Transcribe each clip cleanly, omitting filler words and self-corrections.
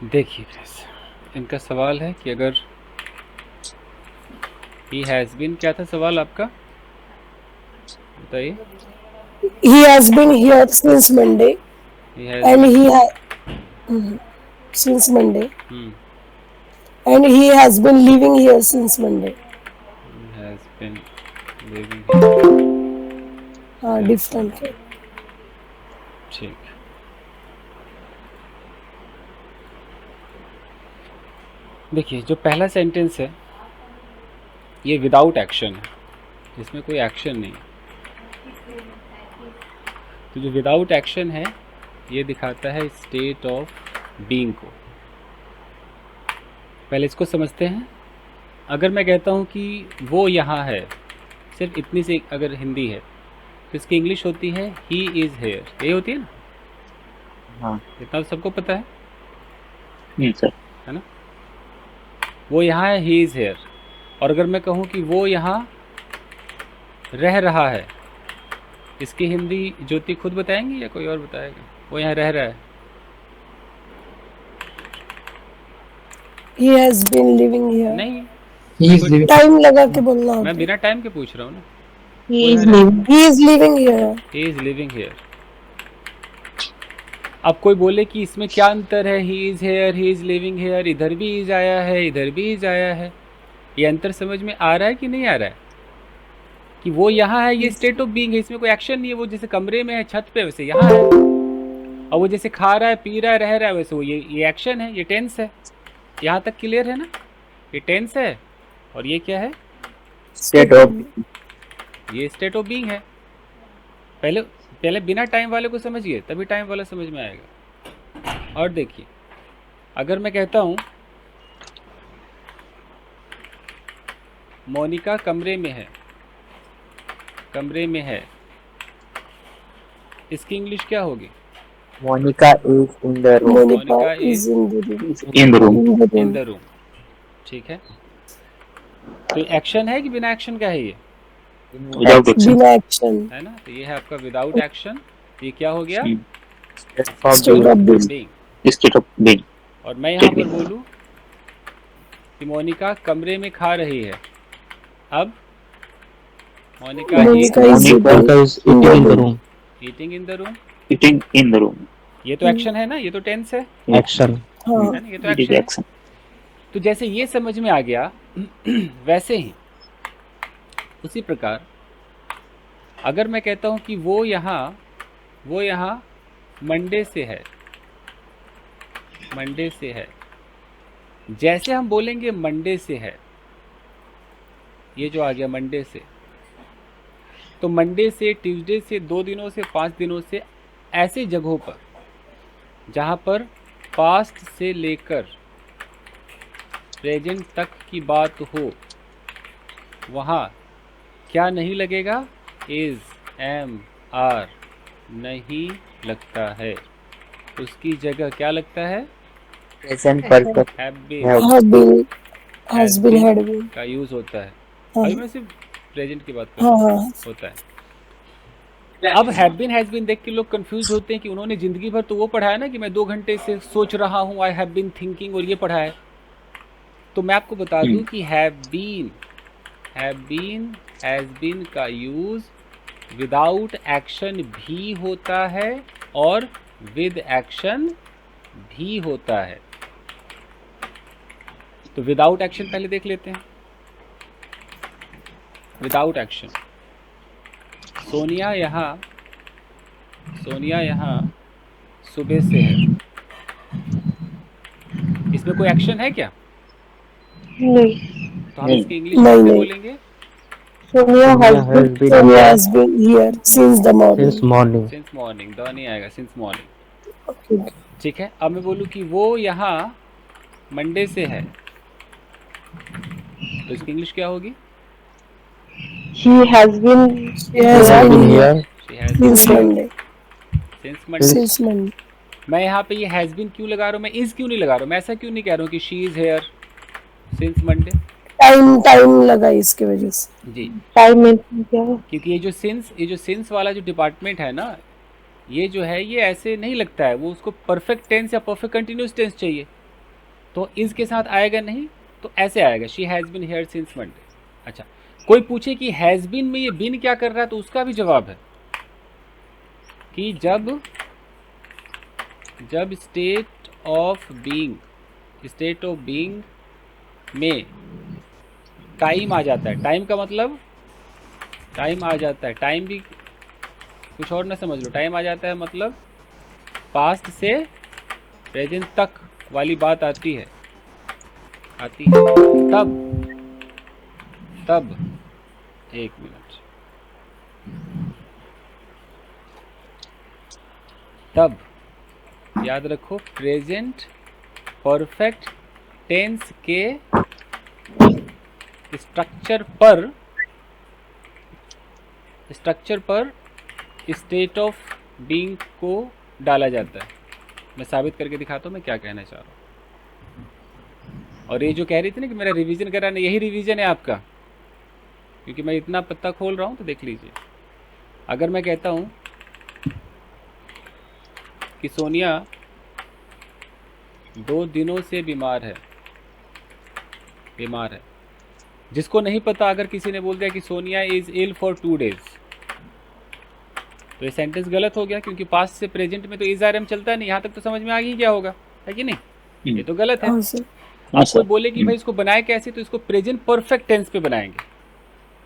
देखिए फ्रेंड्स, इनका सवाल है कि अगर ही हैज़ बीन, क्या था सवाल आपका, बताइए। He has been here since Monday, he has and been, since Monday, and he has been living here since Monday. Has been living here हाँ, सिंस डिफरेंट है। ठीक। देखिए, जो पहला सेंटेंस है ये विदाउट एक्शन है, इसमें कोई एक्शन नहीं है। तो जो विदाउट एक्शन है ये दिखाता है स्टेट ऑफ बीइंग को। पहले इसको समझते हैं। अगर मैं कहता हूँ कि वो यहाँ है, सिर्फ इतनी सी अगर हिंदी है तो इसकी इंग्लिश होती है ही इज़ हेयर, यही होती है ना। हाँ इतना तो सबको पता सर। है ना। वो यहाँ है, ही इज़ हेयर। और अगर मैं कहूँ कि वो यहाँ रह रहा है, इसकी हिंदी ज्योति खुद बताएंगी या कोई और बताएगा। वो यहाँ रह रहा है, He has been living here. नहीं, He is living. टाइम लगा के बोलना मैं होता है। बिना टाइम के पूछ रहा हूँ ना। He is living. He is living here. He is living here. अब कोई बोले कि इसमें क्या अंतर है, he is here, he is living here, इधर भी इज़ आया है, इधर भी इज़ आया है, ये अंतर समझ में आ रहा है कि नहीं आ रहा है। कि वो यहाँ है, ये स्टेट ऑफ बीइंग है, इसमें कोई एक्शन नहीं है। वो जैसे कमरे में है, छत पे, वैसे यहाँ है। और वो जैसे खा रहा है, पी रहा है, रह रहा है, वैसे वो ये एक्शन है, ये टेंस है। यहाँ तक क्लियर है ना। ये टेंस है और ये क्या है, State of. ये स्टेट ऑफ बीइंग है। पहले बिना टाइम वाले को समझिए, तभी टाइम वाला समझ में आएगा। और देखिए, अगर मैं कहता हूँ मोनिका कमरे में है, कमरे में है, इसकी इंग्लिश क्या होगी। Monica is in the room. Monica is in the room. In the room. In the room, ठीक है। तो एक्शन है कि बिना एक्शन का है ये, Without action. बिना एक्शन। है ना। तो ये है आपका विदाउट एक्शन। ये क्या हो गया, State of State of being. Being. State of being. और मैं यहाँ पर बोलूँ कि मोनिका कमरे में खा रही है, अब Monica Monica is Monica is eating in the room. Eating in the room, Eating in the room. ये तो एक्शन है ना, ये तो टेंस है, Action. हाँ, है ना, ये तो It is एक्शन है। action. तो जैसे ये समझ में आ गया वैसे ही उसी प्रकार अगर मैं कहता हूँ कि वो यहाँ मंडे से है, मंडे से है, जैसे हम बोलेंगे मंडे से है, ये जो आ गया मंडे से, तो मंडे से, ट्यूसडे से, 2 दिनों से, 5 दिनों से, ऐसे जगहों पर जहाँ पर पास्ट से लेकर प्रेजेंट तक की बात हो, वहाँ क्या नहीं लगेगा, इज़, एम, आर नहीं लगता है। उसकी जगह क्या लगता है, Present perfect. Have been Have. has been, had been. का यूज़ होता है। हाँ, अभी मैं सिर्फ प्रेजेंट की बात कर हाँ, रहा हूँ, हाँ। होता है। अब हैव बीन हैज़ बीन देख के लोग कंफ्यूज होते हैं कि उन्होंने ज़िंदगी भर तो वो पढ़ा है ना कि मैं 2 घंटे से सोच रहा हूँ, आई हैव बीन थिंकिंग, और ये पढ़ा है। तो मैं आपको बता दूं कि हैव बीन, हैज़ बीन का यूज़ विदाउट एक्शन भी होता है और विद एक्शन भी होता है। तो विदाउट एक्शन पहले देख लेते हैं। विदाउट एक्शन, सोनिया यहाँ सुबह से है, इसमें कोई एक्शन है क्या। नहीं, तो हम नहीं। इसकी इंग्लिश कैसे नहीं। बोलेंगे, Sonia has been here since the morning. Since morning, the नहीं आएगा, सिंस मॉर्निंग, Okay. ठीक है। अब मैं बोलूँ कि वो यहाँ मंडे से है, तो इसकी इंग्लिश क्या होगी, She has been here she has since Monday. Since Monday. Since Monday. मैं यहाँ पे ये हैज़ बीन क्यों लगा रहा हूँ, मैं इज़ क्यों नहीं लगा रहा हूँ, मैं ऐसा क्यों नहीं कह रहा हूँ कि she is here since Monday. Time लगा इसके वजह से। जी, टाइम में क्या है? क्योंकि ये जो सिंस वाला जो डिपार्टमेंट है ना, ये जो है ये ऐसे नहीं लगता है, वो उसको परफेक्ट टेंस या परफेक्ट कंटिन्यूस टेंस चाहिए। तो इज के साथ आएगा नहीं, तो ऐसे आएगा she has been here since Monday. अच्छा, कोई पूछे कि हैज़ बीन में ये बीन क्या कर रहा है, तो उसका भी जवाब है कि जब स्टेट ऑफ बीइंग में टाइम आ जाता है, टाइम का मतलब टाइम आ जाता है, टाइम भी कुछ और ना समझ लो, टाइम आ जाता है मतलब पास्ट से प्रेजेंट तक वाली बात आती है तब एक मिनट, तब याद रखो प्रेजेंट परफेक्ट टेंस के स्ट्रक्चर पर स्टेट ऑफ बीइंग को डाला जाता है। मैं साबित करके दिखाता हूँ मैं क्या कहना चाह रहा हूँ। और ये जो कह रही थी ना कि मेरा रिवीजन कराना, यही रिवीजन है आपका, क्योंकि मैं इतना पत्ता खोल रहा हूँ। तो देख लीजिए, अगर मैं कहता हूँ कि सोनिया 2 दिनों से बीमार है, जिसको नहीं पता, अगर किसी ने बोल दिया कि Sonia is ill for 2 days, तो ये सेंटेंस गलत हो गया, क्योंकि पास्ट से प्रेजेंट में तो इज आर एम चलता नहीं। यहाँ तक तो समझ में आ गई क्या होगा, है कि नहीं? ये तो गलत है। हाँ सर। अब कोई बोले कि भाई इसको बनाए कैसे, तो इसको प्रेजेंट परफेक्ट टेंस पे बनाएंगे।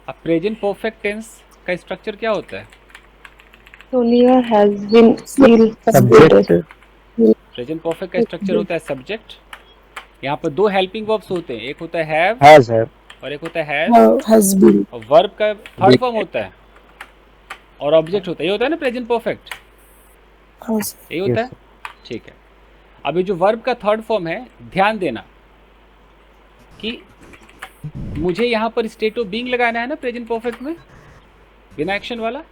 अब प्रेजेंट परफेक्ट टेंस का स्ट्रक्चर क्या होता है? Sonia has been ill. Subject present perfect का स्ट्रक्चर होता है सब्जेक्ट। यहाँ पर 2 हेल्पिंग वर्ब्स होते हैं, एक होता है हैव हैज है और एक होता है हैज, हैज बीन। और वर्ब का थर्ड फॉर्म होता है और ऑब्जेक्ट होता है। ये होता है ना प्रेजेंट परफेक्ट, हाँ सर। ये होता है। ठीक है, अब ये जो वर्ब का थर्ड फॉर्म है, ध्यान देना कि मुझे यहाँ पर स्टेट ऑफ बीइंग लगाना है ना प्रेजेंट परफेक्ट में, बिना एक्शन वाला।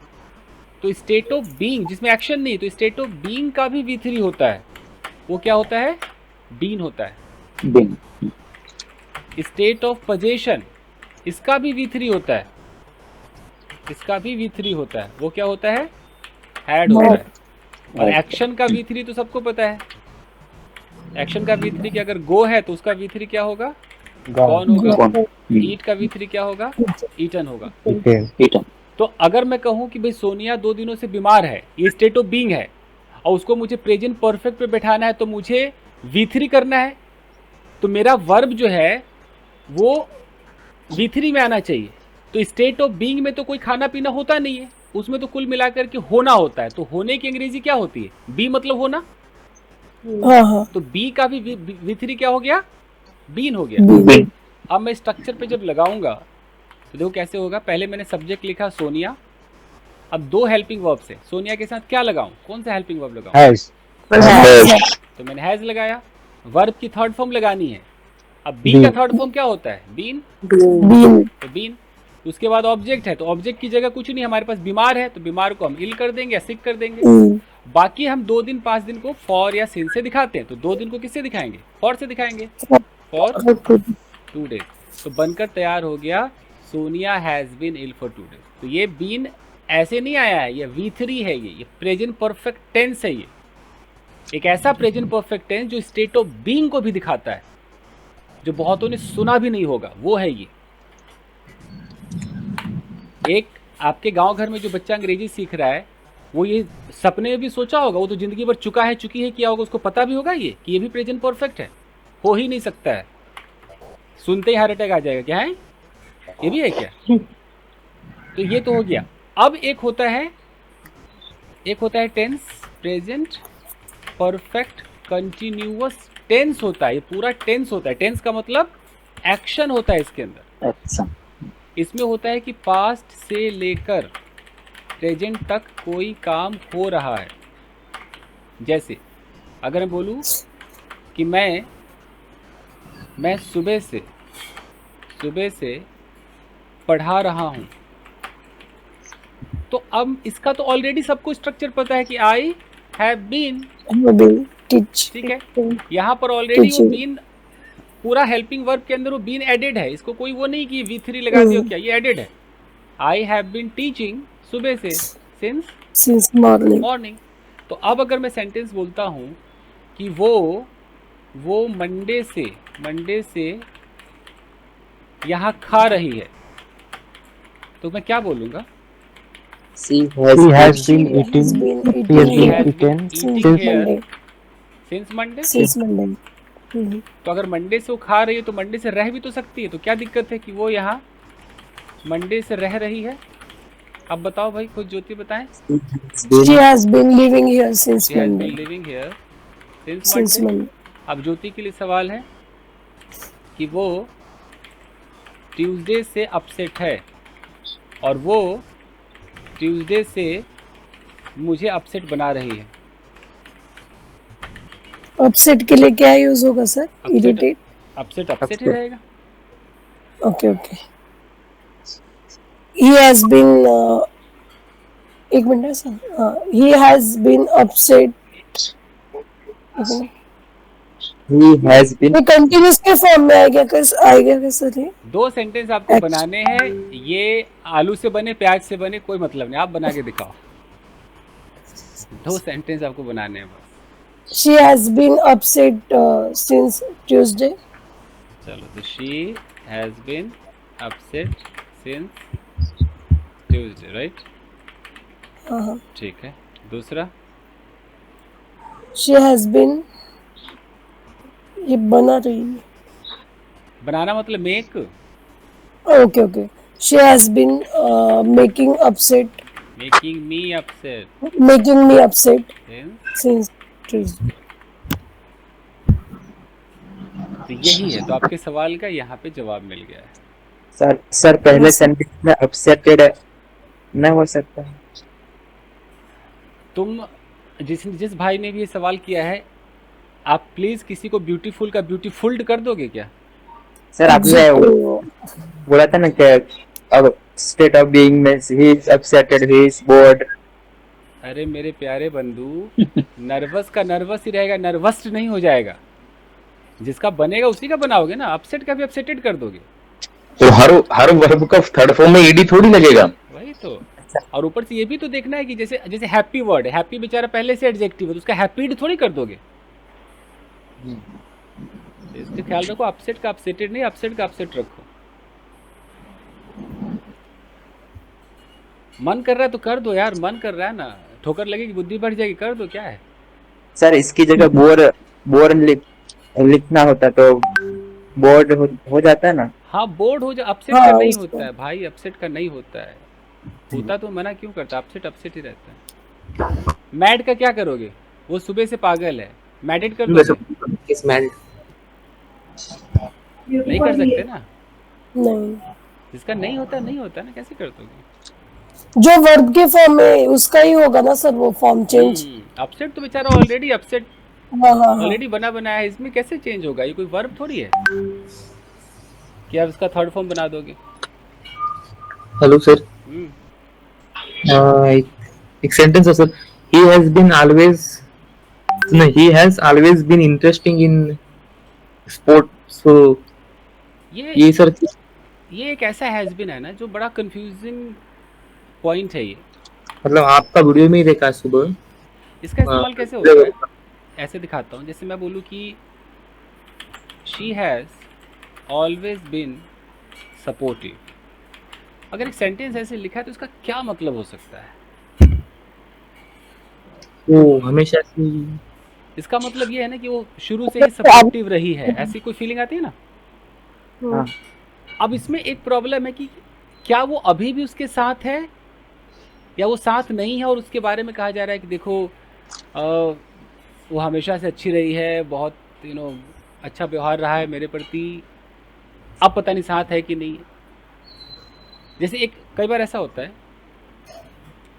तो स्टेट ऑफ बीइंग जिसमें एक्शन नहीं, तो स्टेट ऑफ बीइंग का भी V3 होता है। वो क्या होता है? बीन होता है। Been. स्टेट ऑफ पोजेशन, इसका भी V3 होता है, इसका भी V3 होता है। वो क्या होता है? हैड होता है। और एक्शन का V3 तो सबको पता है। एक्शन का V3 क्या, अगर गो है तो उसका V3 क्या होगा? गॉन होगा। Gone. ईट का V3 क्या होगा? ईटन होगा। Eaten. तो अगर मैं कहूँ कि भाई सोनिया 2 दिनों से बीमार है, ये स्टेट ऑफ बीइंग है, और उसको मुझे प्रेजेंट परफेक्ट पे बैठाना है, तो मुझे V3 करना है। तो मेरा वर्ब जो है वो V3 में आना चाहिए। तो स्टेट ऑफ बीइंग में तो कोई खाना पीना होता नहीं है, उसमें तो कुल मिलाकर के होना होता है। तो होने की अंग्रेजी क्या होती है? बी मतलब होना। हाँ हाँ। तो बी का भी V3 क्या हो गया? बीन हो गया। Been. अब मैं स्ट्रक्चर पे जब लगाऊंगा तो देखो कैसे होगा। पहले मैंने सब्जेक्ट लिखा सोनिया, अब 2 हेल्पिंग वर्ब से सोनिया के साथ क्या लगाऊं? कौन सा हेल्पिंग वर्ब लगाऊं? Has Has. तो मैंने हैज लगाया। वर्ब की थर्ड फॉर्म लगानी है। अब बी का थर्ड फॉर्म क्या होता है? बीन। बीन। तो बीन। उसके बाद ऑब्जेक्ट है, तो ऑब्जेक्ट की जगह कुछ नहीं, हमारे पास बीमार है, तो बीमार को हम इल कर देंगे या सिक कर देंगे। बाकी हम 2 दिन 5 दिन को फॉर या सिंस से दिखाते हैं। तो 2 दिन को किससे दिखाएंगे? फॉर से दिखाएंगे। For 2 days. तो बनकर तैयार हो गया Sonia has been ill for 2 days. तो ये बीन ऐसे नहीं आया है, ये V3 है, ये प्रेजेंट परफेक्ट टेंस है। ये एक ऐसा प्रेजेंट परफेक्ट टेंस जो स्टेट ऑफ बीइंग को भी दिखाता है, जो बहुतों ने सुना भी नहीं होगा, वो है ये। एक आपके गांव घर में जो बच्चा अंग्रेजी सीख रहा है, वो ये सपने में भी सोचा होगा, वो तो जिंदगी भर चुका है, चुकी है, किया होगा, उसको पता भी होगा ये कि ये भी प्रेजेंट परफेक्ट है। हो ही नहीं सकता है, सुनते ही हार्ट अटैक आ जाएगा। क्या है ये भी है क्या? तो ये तो हो गया। अब एक होता है tense, present perfect continuous tense होता है। ये पूरा टेंस होता है। टेंस का मतलब एक्शन होता है इसके अंदर। Action. इसमें होता है कि पास्ट से लेकर प्रेजेंट तक कोई काम हो रहा है। जैसे अगर मैं बोलूँ कि मैं सुबह से पढ़ा रहा हूँ, तो अब इसका तो ऑलरेडी सबको स्ट्रक्चर पता है कि आई हैव बीन। टीच। ठीक है, यहाँ पर ऑलरेडी वो Teaching. बीन पूरा हेल्पिंग वर्ब के अंदर वो बीन एडेड है। इसको कोई वो नहीं कि V3 लगा दियो, क्या ये एडेड है। आई हैव बीन टीचिंग सुबह से, सिंस मॉर्निंग। मॉर्निंग। तो अब अगर मैं सेंटेंस बोलता हूँ कि वो वो मंडे से यहाँ खा रही है, तो मैं क्या बोलूँगा? She He has has been She has eating. been He eating has She been here has been eaten since eating since here Monday. since Monday। Since Monday. Mhm. तो अगर मंडे से वो खा रही है तो मंडे से रह भी तो सकती है, तो क्या दिक्कत है कि वो यहाँ मंडे से रह रही है? अब बताओ भाई, खुद ज्योति बताएं। She has been living here since She has been Monday. living here since Since Monday। Monday. अब ज्योति के लिए सवाल है कि वो ट्यूसडे से अपसेट है और वो ट्यूसडे से मुझे अपसेट बना रही है। Upset के लिए क्या यूज होगा सर? Irritate. अपसेट ही रहेगा। Okay, okay. He has been. एक minute sir. He has been upset. एक मिनट. he has been ये कंटिन्यूस के फॉर्म में आएगा क्या सर ये? दो सेंटेंस आपको बनाने हैं, ये आलू से बने प्याज से बने कोई मतलब नहीं, आप बना के दिखाओ। दो सेंटेंस आपको बनाने हैं बस। She has been upset since Tuesday. चलो, तो she has been upset since Tuesday, right? हाँ. ठीक है। दूसरा, She has been. ये बना रही है. बनाना मतलब make. Okay, okay. She has been making making me upset making me upset since. since Tuesday. तो यही है, तो आपके सवाल का यहाँ पे जवाब मिल गया है। सर पहले सेंटेंस में अपसेटेड न हो सकता है। तुम जिस भाई ने भी ये सवाल किया है, आप प्लीज किसी को ब्यूटीफुल का ब्यूटीफुल्ड कर दोगे क्या? सर आपने बोला था ना कि अब स्टेट ऑफ बीइंग में he is upsetted, he is bored. अरे मेरे प्यारे बंधु, नर्वस का नर्वस ही रहेगा, नर्वस्ड नहीं हो जाएगा। जिसका बनेगा उसी का बनाओगे ना, अपसेट का भी अपसेटेड कर दोगे। तो हर वर्ब का थर्ड फॉर्म में ईडी थोड़ी लगेगा। वही तो। और ऊपर से ये भी तो देखना है कि जैसे हैप्पी वर्ड है, हैप्पी बेचारा पहले से एडजेक्टिव है, तो उसका हैप्पीड थोड़ी कर दोगे। इसका ख्याल रखो, अपसेट का अपसेटेड नहीं, अपसेट का अपसेट रखो। मन कर रहा है तो कर दो यार, मन कर रहा है ना, ठोकर लगेगी बुद्धि बढ़ जाएगी, कर दो, क्या है। सर इसकी जगह बोर लिखना होता तो बोर्ड हो जाता है ना। हाँ, बोर्ड हो जा, अपसेट हाँ, का नहीं उसको। होता है भाई, अपसेट का नहीं होता है। होता तो मना क्यों करता, अपसेट ही रहता है। मैड का क्या करोगे? वो सुबह से पागल है, मैडेड कर दोगे? किस मैन नहीं कर सकते ना, नहीं. जिसका नहीं होता ना, कैसे कर दोगे? जो वर्ब के फॉर्म में उसका ही होगा ना सर, वो फॉर्म चेंज. अपसेट तो बेचारा ऑलरेडी अपसेट हाँ. ऑलरेडी बना बनाया है, इसमें कैसे चेंज होगा? ये कोई वर्ब थोड़ी है कि आप इसका थर्ड फॉर्म बना दोगे। हेलो सर, हम्म, एक सेंटेंस है sir. he has always been interesting in sport. so ये ये सर ये एक ऐसा हैज बीन है ना जो बड़ा कंफ्यूजिंग पॉइंट है। ये मतलब आपका वीडियो में ही देखा सुबह। इसका इस्तेमाल कैसे होता है, ऐसे दिखाता हूँ। जैसे मैं बोलूँ कि she has always been supportive, अगर एक सेंटेंस ऐसे लिखा है तो इसका क्या मतलब हो सकता है? वो हमेशा से इसका मतलब ये है ना कि वो शुरू से ही सपोर्टिव रही है, ऐसी कोई फीलिंग आती है ना। हाँ। अब इसमें एक प्रॉब्लम है कि क्या वो अभी भी उसके साथ है या वो साथ नहीं है, और उसके बारे में कहा जा रहा है कि देखो वो हमेशा से अच्छी रही है, बहुत अच्छा व्यवहार रहा है मेरे प्रति, अब पता नहीं साथ है कि नहीं है। जैसे कई बार ऐसा होता है,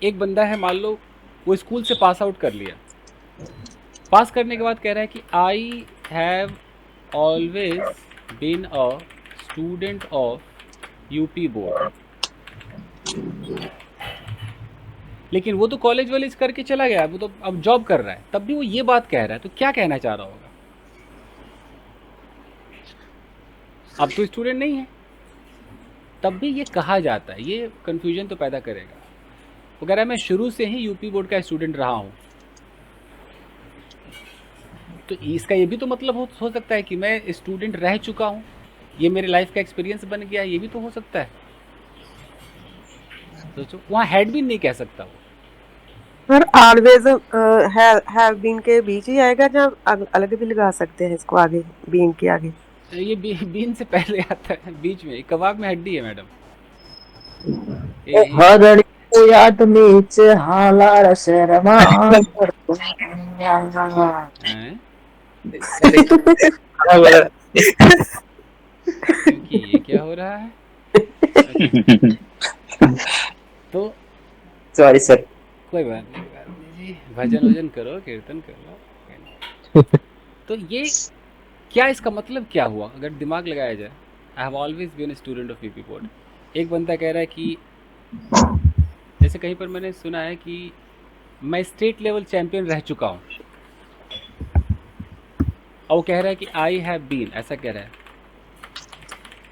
एक बंदा है, मान लो वो स्कूल से पास आउट कर लिया, पास करने के बाद कह रहा है कि I have always been a student of UP board, लेकिन वो तो कॉलेज वॉलेज करके चला गया, वो तो अब जॉब कर रहा है, तब भी वो ये बात कह रहा है, तो क्या कहना चाह रहा होगा? अब तो स्टूडेंट नहीं है, तब भी ये कहा जाता है, ये कन्फ्यूजन तो पैदा करेगा। वो कह रहा है मैं शुरू से ही यूपी बोर्ड का स्टूडेंट रहा हूँ, तो इसका ये भी तो मतलब हो सकता है कि मैं स्टूडेंट रह चुका हूँ, ये मेरे लाइफ का एक्सपीरियंस बन गया, ये भी तो हो सकता है। सोचो, वहाँ हैड बीन नहीं कह सकता वो। पर ऑलवेज हैव बीन के बीच ही आएगा, जहाँ अलग भी लगा सकते हैं इसको आगे, बीन के आगे। ये बीन से पहले आता है बीच में, कबाब में हड्डी है मैडम। हरड़ी को याद नीच हालार शर्मा हैं? क्योंकि ये क्या हो रहा है? तो सॉरी सर। कोई बात नहीं जी, भजन वजन करो, कीर्तन करो। तो ये क्या, इसका मतलब क्या हुआ अगर दिमाग लगाया जाए? I have always been student of PP board. एक बंदा कह रहा है कि जैसे कहीं पर मैंने सुना है कि मैं स्टेट लेवल चैंपियन रह चुका हूँ, और वो कह रहा है कि आई हैव बीन, ऐसा कह रहा है,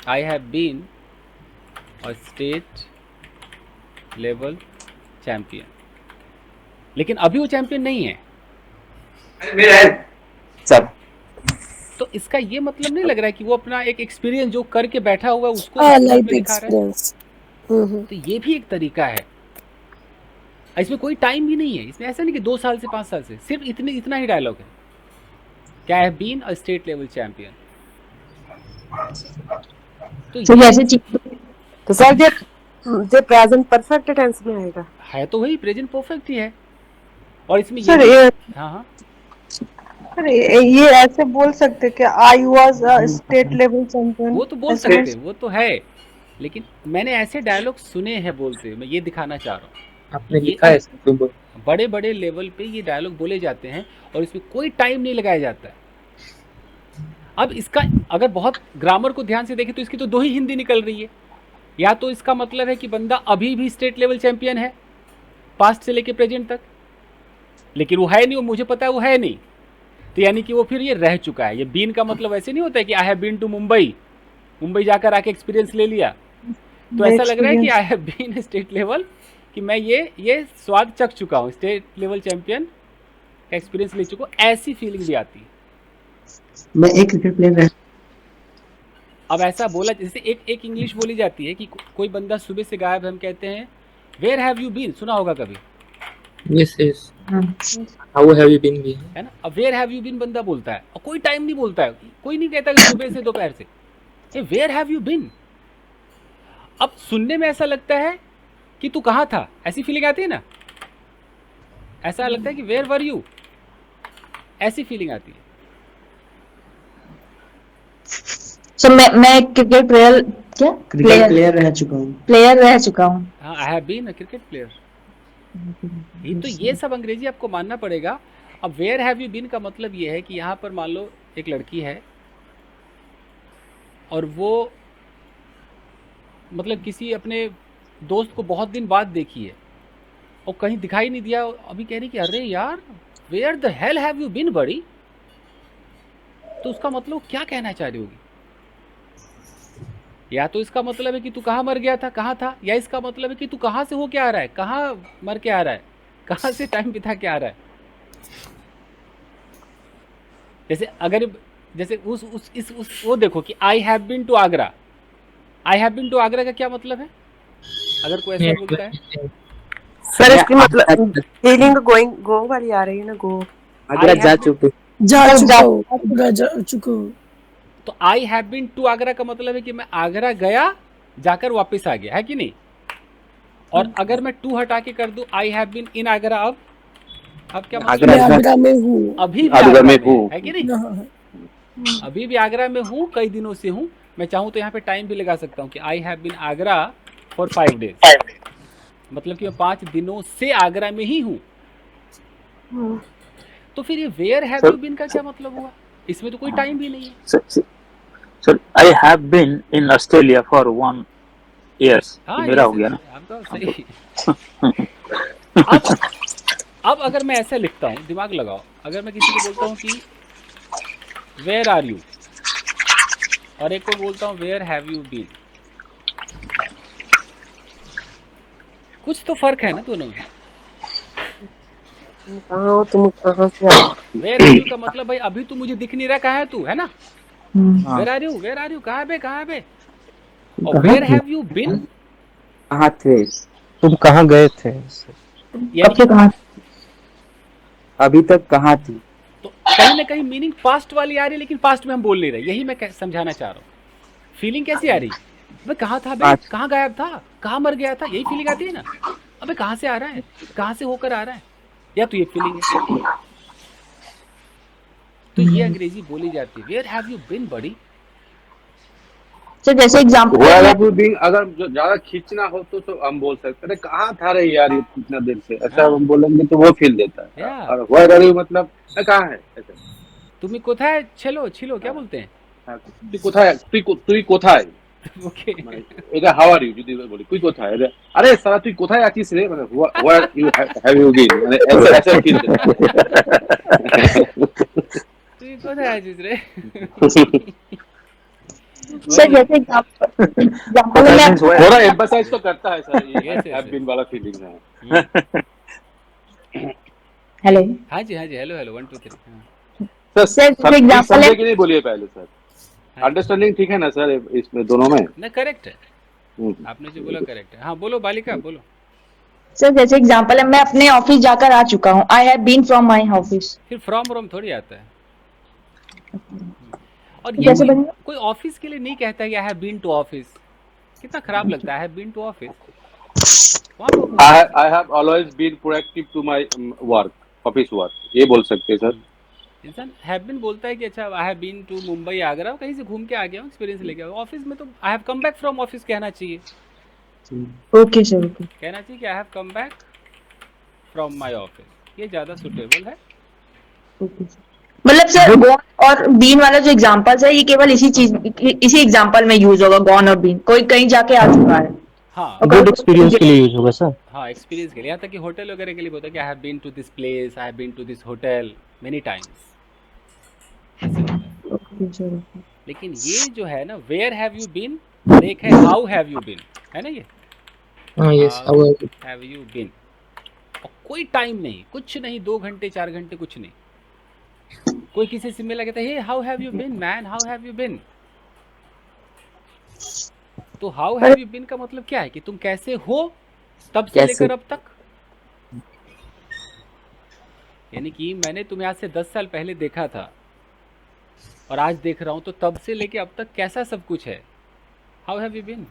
आई हैव बीन और स्टेट लेवल चैंपियन, लेकिन अभी वो चैंपियन नहीं है। सब तो इसका ये मतलब नहीं लग रहा है कि वो अपना एक एक्सपीरियंस जो करके बैठा हुआ है उसको हाँ, इस लाइफ पे दिखा रहा है। एक्सपीरियंस। तो ये भी एक तरीका है। इसमें कोई टाइम भी नहीं है, इसमें ऐसा नहीं कि 2 साल से 5 साल से, सिर्फ इतना ही डायलॉग है, क्या है, been a state level champion. तो जैसे तो सर जे प्रेजेंट परफेक्ट टेंस में आएगा, है तो वही प्रेजेंट परफेक्ट ही है। और इसमें सर ये ये हाँ अरे ये ऐसे बोल सकते कि I was a state level champion, वो तो बोल सकते हैं, वो तो है, लेकिन मैंने ऐसे डायलॉग सुने हैं बोलते हुए, मैं ये दिखाना चाह रहा हूँ। आपने लिखा है सर तो बड़े बड़े लेवल पे ये डायलॉग बोले जाते हैं और इसमें कोई टाइम नहीं लगाया जाता है। अब इसका अगर बहुत ग्रामर को ध्यान से देखें तो इसकी तो 2 ही हिंदी निकल रही है। या तो इसका मतलब है कि बंदा अभी भी स्टेट लेवल चैंपियन है, पास्ट से लेके प्रेजेंट तक, लेकिन वो है नहीं, वो मुझे पता है वो है नहीं, तो यानी कि वो फिर ये रह चुका है। ये बीन का मतलब ऐसे नहीं होता है कि I have been to Mumbai जाकर आके एक्सपीरियंस ले लिया। तो ऐसा लग रहा है कि I have been state level, कि मैं ये स्वाद चख चुका हूँ, स्टेट लेवल चैंपियन का एक्सपीरियंस ले चुका हूँ, ऐसी फीलिंग भी आती है। मैं एक क्रिकेट प्लेयर रह। अब ऐसा बोला, जैसे एक इंग्लिश बोली जाती है कि कोई बंदा सुबह से गायब है, हम कहते हैं वेयर हैव यू बीन, सुना होगा कभी? Yes yes, how have you been भी है ना। अब वेयर हैव यू बीन बंदा बोलता है और कोई टाइम नहीं बोलता है, कोई नहीं कहता कि सुबह से दोपहर से, ये वेयर हैव यू बीन। अब सुनने में ऐसा लगता है कि तू कहाँ था, ऐसी फीलिंग आती है ना, ऐसा लगता है कि वेयर वर यू, ऐसी फीलिंग आती है। सो मैं क्रिकेट प्लेयर, क्या क्रिकेट प्लेयर रह चुका हूँ। प्लेयर रह चुका हूँ। हाँ, I have been a cricket player. तो ये सब अंग्रेजी आपको मानना पड़ेगा। अब वेयर हैव यू बीन का मतलब ये है कि यहाँ पर मान लो एक लड़की है और वो मतलब किसी अपने दोस्त को बहुत दिन बाद देखी है और कहीं दिखाई नहीं दिया, अभी कह रही कि अरे यार where the hell have you been buddy. तो उसका मतलब क्या कहना चाह रही होगी? या तो इसका मतलब है कि तू कहाँ मर गया था, कहाँ था, या इसका मतलब है कि तू कहाँ से हो के आ रहा है, कहाँ मर के आ रहा है, कहाँ से टाइम बिता के आ रहा है। जैसे अगर जैसे उस वो देखो कि I have been to Agra, I have been to Agra का क्या मतलब है अगर कोई ऐसा बोलता है? सर इसकी मतलब फीलिंग गो वाली आ रही है ना, गो आगरा जा चुके, जा चुका हूँ। तो I have been to Agra का मतलब है कि मैं आगरा गया, जाकर वापस आ गया, है कि नहीं? और अगर मैं टू हटा के कर दूं I have been in Agra, अब क्या मतलब? आगरा में हूँ, अभी भी आगरा में हूँ, है कि नहीं? अभी भी आगरा में हूँ, कई दिनों से हूँ। मैं चाहूँ तो यहाँ पे टाइम भी लगा सकता हूँ कि I have been Agra for 5 days, मतलब कि मैं 5 दिनों से आगरा में ही हूँ। तो फिर ये वेयर हैव यू बीन का क्या मतलब हुआ? इसमें तो कोई टाइम भी नहीं है। Sir I have been in Australia for 1 year। हाँ, मेरा हो गया ना, आपका सही। अब अगर मैं ऐसे लिखता हूँ, दिमाग लगाओ, अगर मैं किसी को बोलता हूँ कि वेयर आर यू, और एक को बोलता हूँ वेयर हैव यू बीन, कुछ तो फर्क है ना दोनों में। तुम कहाँ हो, तुम कहाँ से आए? वेयर आर यू का मतलब भाई अभी तू मुझे दिख नहीं रहा, कहाँ है तू, है ना? हाँ where are you, where are you, कहाँ पे, कहाँ पे? और कहाँ वेयर थे? हैव यू बिन, कहाँ थे? तुम कहाँ गए थे? यानी कब से कि कहाँ? अभी तक कहाँ थी? तो कहीं ना कहीं मीनिंग पास्ट वाली आ रही है, लेकिन पास्ट में हम बोल नहीं रहे, यही मैं समझाना चाह रहा हूँ। फीलिंग कैसी आ रही? अबे कहाँ था बे, आज कहाँ गायब था, कहाँ मर गया था, यही फीलिंग आती है ना। अबे कहाँ से आ रहा है, कहाँ से होकर आ रहा है, या तो ये फीलिंग है। तो ये अंग्रेजी बोली जाती है, where have you been buddy. Sir जैसे example Where have you been? अगर जो ज्यादा खींचना हो तो हम बोल सकते हैं अरे कहाँ था रे यार ये इतना देर से, ऐसा हाँ हम बोलेंगे तो वो फील देता है। या और where are you मतलब कहाँ है ऐसे। तुम्हें कोথায় ছিল, ছিল क्या बोलते हैं? हाँ, তুই কোথায় তুই কোথায় ओके মানে এটা হাউ আর ইউ যদি বলি তুই কোথায় আরে সারা তুই কোথায় আছিস রে মানে where you have you been মানে ऐसा ऐसा फील देता তুই কোথায় আছিস রে? सर वही जैसे एग्जांपल होटल में मीन्स वेयर। थोड़ा एम्फसाइज तो करता है सर ये यस हैव यस बीन वाला फीलिंग है। हेलो हाँ जी, हाँ जी, हेलो हेलो 1 2 3 हाँ सर सर सब जैसे ठीक एग्जांपल समझे है कि नहीं बोलिए पहले सर, हाँ अंडरस्टैंडिंग ठीक है ना सर इसमें दोनों में। ना करेक्ट है, आपने जो बोला करेक्ट है। हाँ बोलो बालिका बोलो। सर जैसे एग्जांपल है मैं अपने ऑफिस जाकर आ चुका हूँ I have been from my office फिर फ्रॉम रोम थोड़ी आता है। और ये जैसे कोई बनेगा कोई ऑफिस के लिए नहीं कहता है कि I have been to office, कितना खराब लगता है I have been to office. वहाँ पर I have always been proactive to my work, office work, ये बोल सकते हैं सर। इंसान हैव बीन बोलता है कि अच्छा I have been to Mumbai Agra, कहीं से घूम के आ गया हूँ, एक्सपीरियंस लेके आया हूँ। ऑफिस में तो I have come back from office कहना चाहिए, ओके सर ओके कहना चाहिए कि I have come back from my office, ये ज़्यादा सुटेबल है। ओके मतलब सर गॉन और बीन वाला जो एग्जांपल्स है ये केवल इसी एग्जांपल में यूज होगा गॉन और बीन कोई कहीं जाके आ चुका है हाँ और गुड कोई एक्सपीरियंस के लिए यूज होगा सर। हाँ एक्सपीरियंस के लिए, यहाँ तक कि होटल वगैरह के लिए बोलता है कि I have been to this place, I have been to this hotel many times, ऐसे होता है। ओके सर ओके लेकिन ये जो है ना वेयर हैव यू बीन, एक है हाउ हैव यू बीन, है ना ये हाँ yes how have you been. और कोई टाइम नहीं, कुछ नहीं, 2 घंटे 4 घंटे कुछ नहीं। कोई किसी से मिला कहता है hey how have you been man, how have you been. तो हाउ हैव यू बीन का मतलब क्या है कि तुम कैसे हो तब से कैसे? लेकर अब तक। यानी कि मैंने तुम्हें आज से 10 साल पहले देखा था और आज देख रहा हूं, तो तब से लेके अब तक कैसा सब कुछ है, हाउ हैव यू बीन।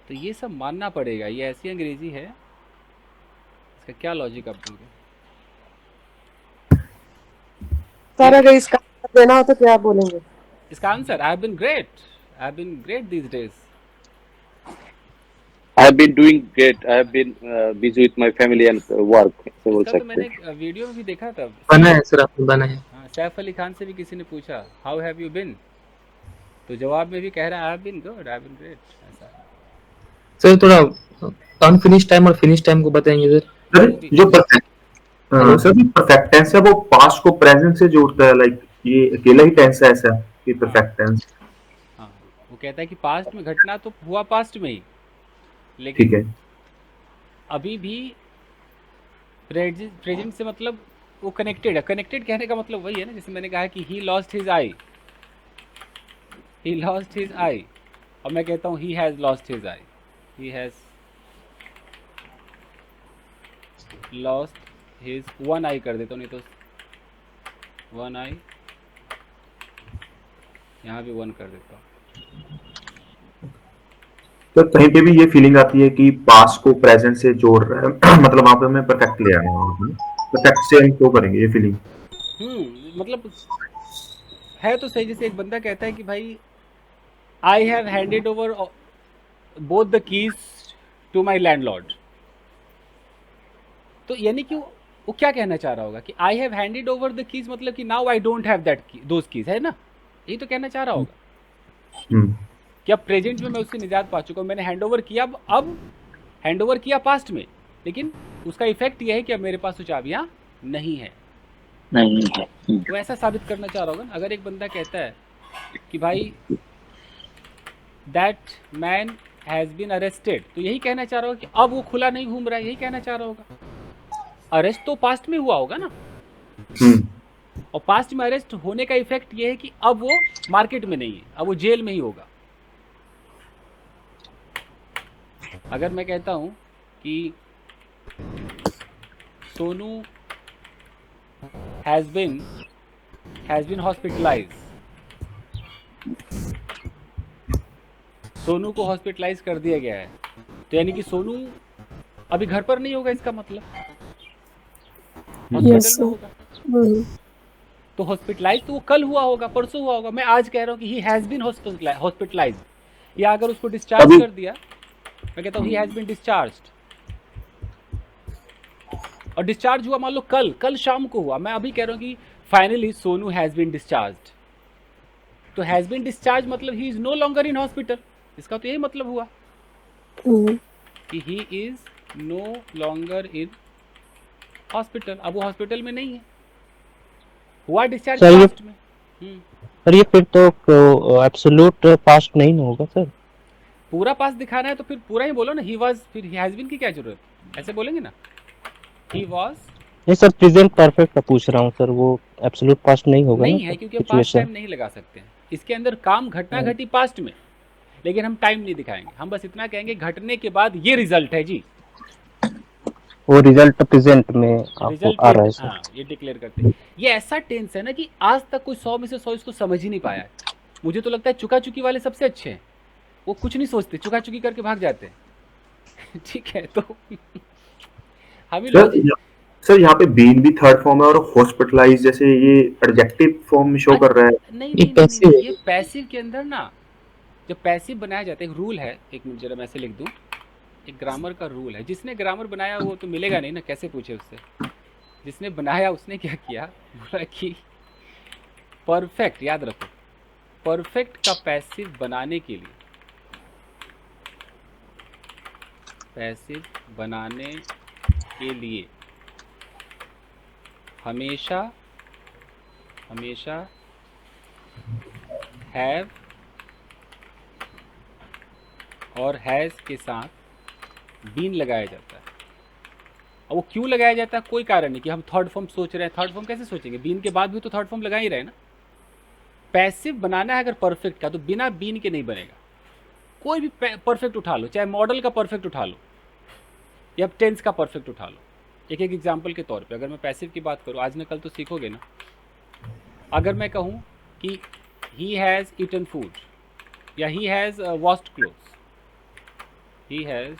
तो ये सब मानना पड़ेगा, ये ऐसी अंग्रेजी है, इसका क्या लॉजिक आप दोगे? सर अगर इसका देना हो तो क्या बोलेंगे? इसका answer I have been great, I have been great these days. I have been doing great. I have been busy with my family and work. ऐसे बोल इसका तो सकते मैंने हैं। वीडियो में भी देखा था। बना है सर आपने बना है। हाँ, सैफ अली खान से भी किसी ने पूछा हाउ हैव यू बिन, तो जवाब में भी कह रहा है I have been good, I have been great, ऐसा। सर थोड़ा अनफिनिश टाइम और फिनिश टाइम को बताएंगे सर। सर जो परफेक्ट सर परफेक्ट टेंस है वो पास्ट को प्रेजेंट से जोड़ता है, लाइक ये अकेला ही टेंस है ऐसा कि परफेक्ट टेंस। हाँ वो कहता है कि पास्ट में घटना तो हुआ पास्ट में ही, ठीक लेकिन है। अभी भी प्रेजेंट से मतलब वो कनेक्टेड है। कनेक्टेड कहने का मतलब वही है ना, जैसे मैंने कहा कि he lost his eye, he lost his eye, और मैं कहता हूँ he has lost his eye, he has lost his one eye कर देता हूँ, नहीं तो वन आई, यहाँ भी वन कर देता हूँ। तो कहीं पे भी ये फीलिंग आती है कि पास्ट को प्रेजेंट से जोड़ रहा है मतलब वहां पे हमें परफेक्ट ले आए हैं, परफेक्ट से हम क्यों करेंगे ये फीलिंग। मतलब है तो सही। जैसे एक बंदा कहता है कि भाई I have handed over both the keys to my landlord, तो यानी कि वो क्या कहना चाह रहा होगा कि I have handed over the keys, मतलब कि now I don't have that those keys, है ना, यही तो कहना चाह रहा होगा कि अब प्रेजेंट में मैं उससे निजात पा चुका हूँ, मैंने हैंड ओवर किया, अब हैंड ओवर किया पास्ट में, लेकिन उसका इफेक्ट यह है कि अब मेरे पास वो चाबियाँ नहीं है, नहीं है। वो ऐसा साबित करना चाह रहा होगा ना। अगर एक बंदा कहता है कि भाई that man has been arrested, तो यही कहना चाह रहा होगा कि अब वो खुला नहीं घूम रहा है, यही कहना चाह रहा होगा। अरेस्ट तो पास्ट में हुआ होगा ना, और पास्ट में अरेस्ट होने का इफेक्ट ये है कि अब वो मार्केट में नहीं है, अब वो जेल में ही होगा। अगर मैं कहता हूं कि Sonu has been hospitalised, Sonu को हॉस्पिटलाइज कर दिया गया है, तो यानी कि सोनू अभी घर पर नहीं होगा, इसका मतलब हॉस्पिटल Yes, में sir. होगा। तो हॉस्पिटलाइज तो वो कल हुआ होगा, परसों हुआ होगा। मैं आज कह रहा हूँ कि ही हैज बीन हॉस्पिटलाइज, या अगर उसको डिस्चार्ज कर दिया, मैं कहता हूँ ही हैज बीन डिस्चार्ज्ड, और डिस्चार्ज हुआ मान लो कल शाम को हुआ, मैं अभी कह रहा हूँ कि finally Sonu has been discharged. तो हैज बीन डिस्चार्ज मतलब he is no longer in hospital, इसका तो यही मतलब हुआ कि he is no longer in hospital. अब वो हॉस्पिटल में नहीं है, हुआ डिस्चार्ज सर, ये- पास्ट में। सर ये फिर तो एब्सोल्यूट पास्ट नहीं होगा सर। पूरा पास दिखाना है तो फिर पूरा ही बोलो ना, ही वाज, फिर ही हैज बीन की क्या जरूरत, ऐसे बोलेंगे ना, ही वाज। नहीं सर, प्रेजेंट परफेक्ट का पूछ रहा हूँ सर, वो एब्सोल्यूट पास्ट नहीं होगा नहीं ना है, क्योंकि हम पास्ट सिचुएशन। टाइम नहीं लगा सकते हैं। इसके अंदर काम घटना घटी पास्ट में, लेकिन हम टाइम नहीं दिखाएंगे, हम बस इतना कहेंगे घटने के बाद ये रिजल्ट है जी, वो रिजल्ट प्रेजेंट में आपको रिजल्ट आ रहा है सर। हाँ ये डिक्लेयर करते हैं। ये ऐसा टेंस है ना कि आज तक कोई 100 में से 100 इसको समझ ही नहीं पाया है। मुझे तो लगता है चुका चुकी वाले सबसे अच्छे हैं, वो कुछ नहीं सोचते, चुका चुकी करके भाग जाते हैं। ठीक है, तो हमें सर यहाँ पे बीन भी थर्ड फॉर्म है और हॉस्पिटलाइज जैसे ये एडजेक्टिव फॉर्म में शो कर रहा है। नहीं, ये पैसिव के अंदर ना, जब पैसिव बनाया जाता है, एक रूल है, एक मिनट जरा मैं ऐसे लिख दूं, एक ग्रामर का रूल है। जिसने ग्रामर बनाया वो तो मिलेगा नहीं ना, कैसे पूछे उससे। जिसने बनाया उसने क्या किया, बोला कि परफेक्ट, याद रखो, परफेक्ट का पैसिव बनाने के लिए, पैसिव बनाने के लिए हमेशा हैव और हैज़ के साथ बीन लगाया जाता है। अब वो क्यों लगाया जाता है, कोई कारण नहीं कि हम थर्ड फॉर्म सोच रहे हैं। थर्ड फॉर्म कैसे सोचेंगे, बीन के बाद भी तो थर्ड फॉर्म लगा ही रहे ना। पैसिव बनाना है अगर परफेक्ट का, तो बिना बीन के नहीं बनेगा। कोई भी परफेक्ट उठा लो, चाहे मॉडल का परफेक्ट उठा लो या टेंस का परफेक्ट उठा लो। एक एग्जाम्पल के तौर पे अगर मैं पैसिव की बात करूँ, आज न कल तो सीखोगे ना। अगर मैं कहूँ कि ही हैज़ ईटन फूड या he has washed clothes, he has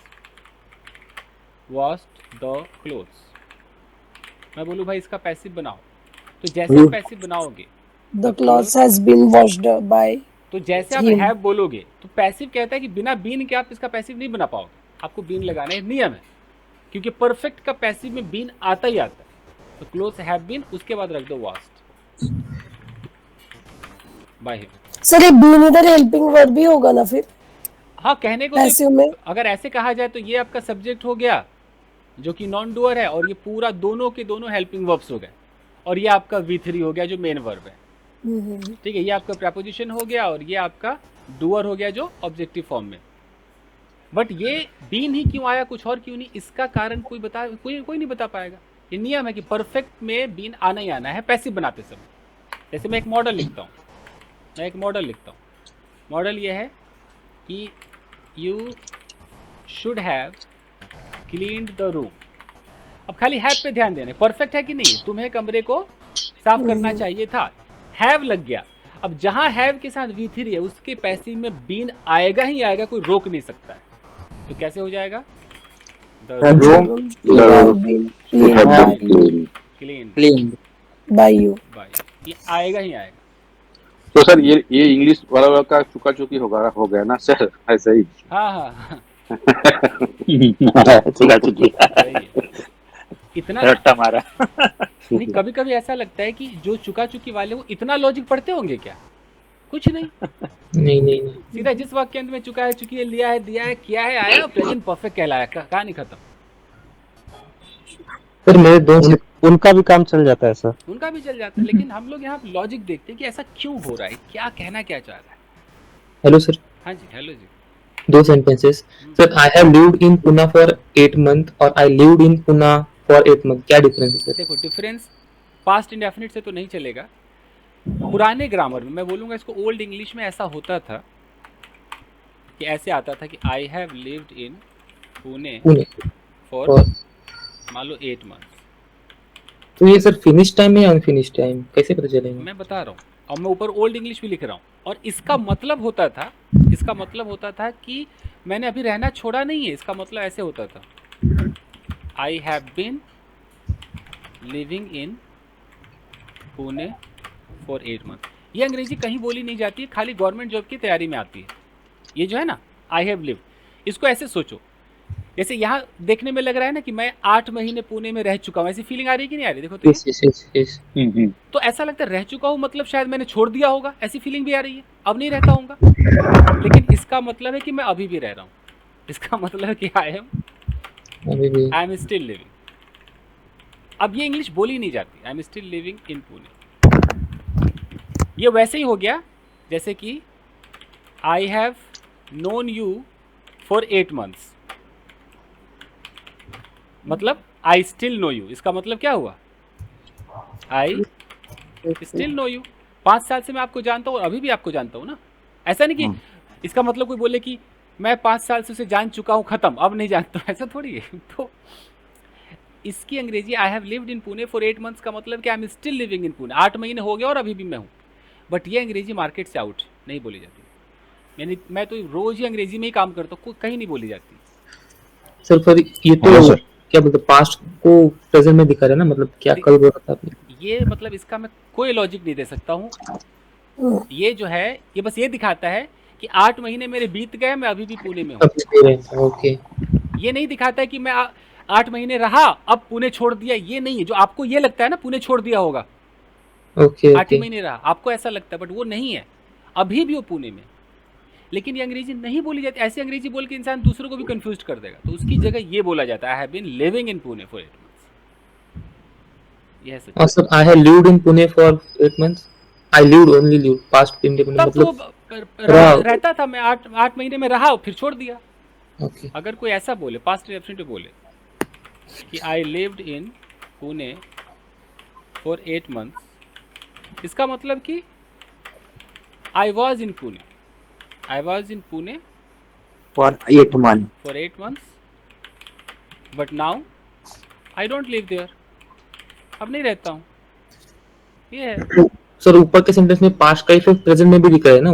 washed the clothes, मैं बोलूँ भाई इसका पैसिव बनाओ, तो जैसे पैसिव बनाओगे The clothes has been washed by तो जैसे आप him. हैव बोलोगे तो पैसिव कहता है कि बिना बीन के आप इसका पैसिव नहीं बना पाओगे, आपको बीन लगाना है, नियम है। क्योंकि परफेक्ट का पैसिव में बीन आता ही आता है। तो क्लोथ्स हैव बीन, उसके बाद रख दो वॉश्ड बाय हिम। सर ये बीन इधर हेल्पिंग वर्ब भी होगा ना फिर हाँ, कहने को पैसिव में? अगर ऐसे कहा जाए तो ये आपका सब्जेक्ट हो गया जो कि नॉन डूअर है, और ये पूरा दोनों के दोनों हेल्पिंग वर्ब्स हो गए, और ये आपका V3 हो गया जो मेन वर्ब है। ठीक है, ये आपका प्रेपोजिशन हो गया और ये आपका डूअर हो गया जो ऑब्जेक्टिव फॉर्म में। बट ये बीन ही क्यों आया, कुछ और क्यों नहीं, इसका कारण कोई नहीं बता पाएगा। ये नियम है कि परफेक्ट में बीन आना ही आना है पैसिव बनाते समय। जैसे मैं एक मॉडल लिखता हूँ, मॉडल ये है कि you should have cleaned the room. अब खाली हैव पे ध्यान देना, परफेक्ट है कि नहीं, तुम्हें कमरे को साफ करना चाहिए था, हैव लग गया। अब जहां हैव के साथ V3 है उसके पैसिव में बीन आएगा ही आएगा, कोई रोक नहीं सकता है। तो कैसे हो जाएगा, क्लीन by you. बाय, ये आएगा ही आएगा। तो सर ये इंग्लिश वाला का चुका चुकी हो गया ना सर, ऐसा ही। हाँ चुका चुकी सही है। इतना रट्टा मारा। नहीं, कभी कभी ऐसा लगता है कि जो चुका चुकी वाले वो इतना लॉजिक पढ़ते होंगे क्या, कुछ नहीं, नहीं सीधा जिस वाक्य में चुका है, चुकी है, लिया है, दिया है, किया है, आया, प्रेजेंट परफेक्ट कहलाया, कहानी खत्म। सर मेरे दोस्त उनका भी काम चल जाता है सर। उनका भी चल जाता है, लेकिन हम लोग यहाँ लॉजिक देखते हैं कि ऐसा क्यों हो रहा है, क्या कहना क्या चाह रहा है। Hello sir. हाँ जी, हेलो जी। दो sentences sir I have lived in Pune for 8 month और I lived in Pune for 8 month, क्या डिफरेंस है सर? देखो डिफरेंस पास्ट इंडेफिनिट से तो नहीं चलेगा। पुराने ग्रामर में मैं बोलूँगा इसको, ओल्ड इंग्लिश में ऐसा होता था कि ऐसे आता था कि I have lived in Pune for मान लो 8 मंथ। तो ये सर फिनिश टाइम है अनफिनिश टाइम कैसे पता चलेगा? मैं बता रहा हूँ, और मैं ऊपर ओल्ड इंग्लिश भी लिख रहा हूँ। और इसका मतलब होता था कि मैंने अभी रहना छोड़ा नहीं है। इसका मतलब ऐसे होता था, I have been living in Pune for 8 month. ये अंग्रेजी कहीं बोली नहीं जाती है, खाली गवर्नमेंट जॉब की तैयारी में आती है। ये जो है ना आई हैव लिव्ड, इसको ऐसे सोचो जैसे यहाँ देखने में लग रहा है ना कि मैं 8 महीने पुणे में रह चुका हूँ, ऐसी फीलिंग आ रही है कि नहीं आ रही? देखो तो यस तो ऐसा लगता है रह चुका हूँ मतलब शायद मैंने छोड़ दिया होगा, ऐसी फीलिंग भी आ रही है, अब नहीं रहता हूँगा। लेकिन इसका मतलब है कि मैं अभी भी रह रहा हूँ। इसका मतलब है कि आई एम स्टिल लिविंग। अब ये इंग्लिश बोली नहीं जाती, I am still living in Pune. ये वैसे ही हो गया जैसे कि I have known you for 8 months, मतलब आई स्टिल नो यू। इसका मतलब क्या हुआ? I still no you. 5 साल से मैं आपको जानता हूँ और अभी भी आपको जानता हूँ ना। ऐसा नहीं कि इसका मतलब कोई बोले कि मैं 5 साल से उसे जान चुका हूँ, खत्म, अब नहीं जानता हूँ, ऐसा थोड़ी है। तो इसकी अंग्रेजी आई have lived in Pune for 8 months का मतलब कि I am still living in Pune. 8 महीने हो गए और अभी भी मैं हूँ। बट ये अंग्रेजी मार्केट से आउट नहीं बोली जाती। मैं तो रोज ही अंग्रेजी में ही काम करता हूँ, कहीं नहीं बोली जाती। सर पर ये तो क्या बोलते पास्ट को प्रेजेंट में दिखा रहा है ना, मतलब क्या कल बोला था आपने? ये मतलब इसका मैं कोई लॉजिक नहीं दे सकता हूँ। ये जो है ये बस ये दिखाता है कि 8 महीने मेरे बीत गए, मैं अभी भी पुणे में हूँ। ओके। ये नहीं दिखाता है कि मैं 8 महीने रहा अब पुणे छोड़ दिया, ये नहीं है। जो आपको ये लगता है ना पुणे छोड़ दिया होगा, ओके 8 महीने रहा, आपको ऐसा लगता है, बट वो नहीं है, अभी भी वो पुणे में। लेकिन ये अंग्रेजी नहीं बोली जाती। ऐसी अंग्रेजी बोल के इंसान दूसरों को भी कंफ्यूज कर देगा, तो उसकी जगह ये बोला जाता है I have been living in Pune for 8 months. यह सच है। Sir I have lived in Pune for 8 months. I lived only lived past indefinite मतलब तो रहता था मैं 8 महीने में रहा फिर छोड़ दिया। ओके। अगर कोई ऐसा बोले पास्ट इंडेफिनिट बोले कि आई lived in Pune for 8 months, इसका मतलब कि I was in Pune, I was in Pune for 8 months. But now I don't live there. अब नहीं रहता हूँ। ये है। सर ऊपर के सेंटेंस में पास्ट का इफेक्ट प्रेजेंट में भी दिख रहा है ना?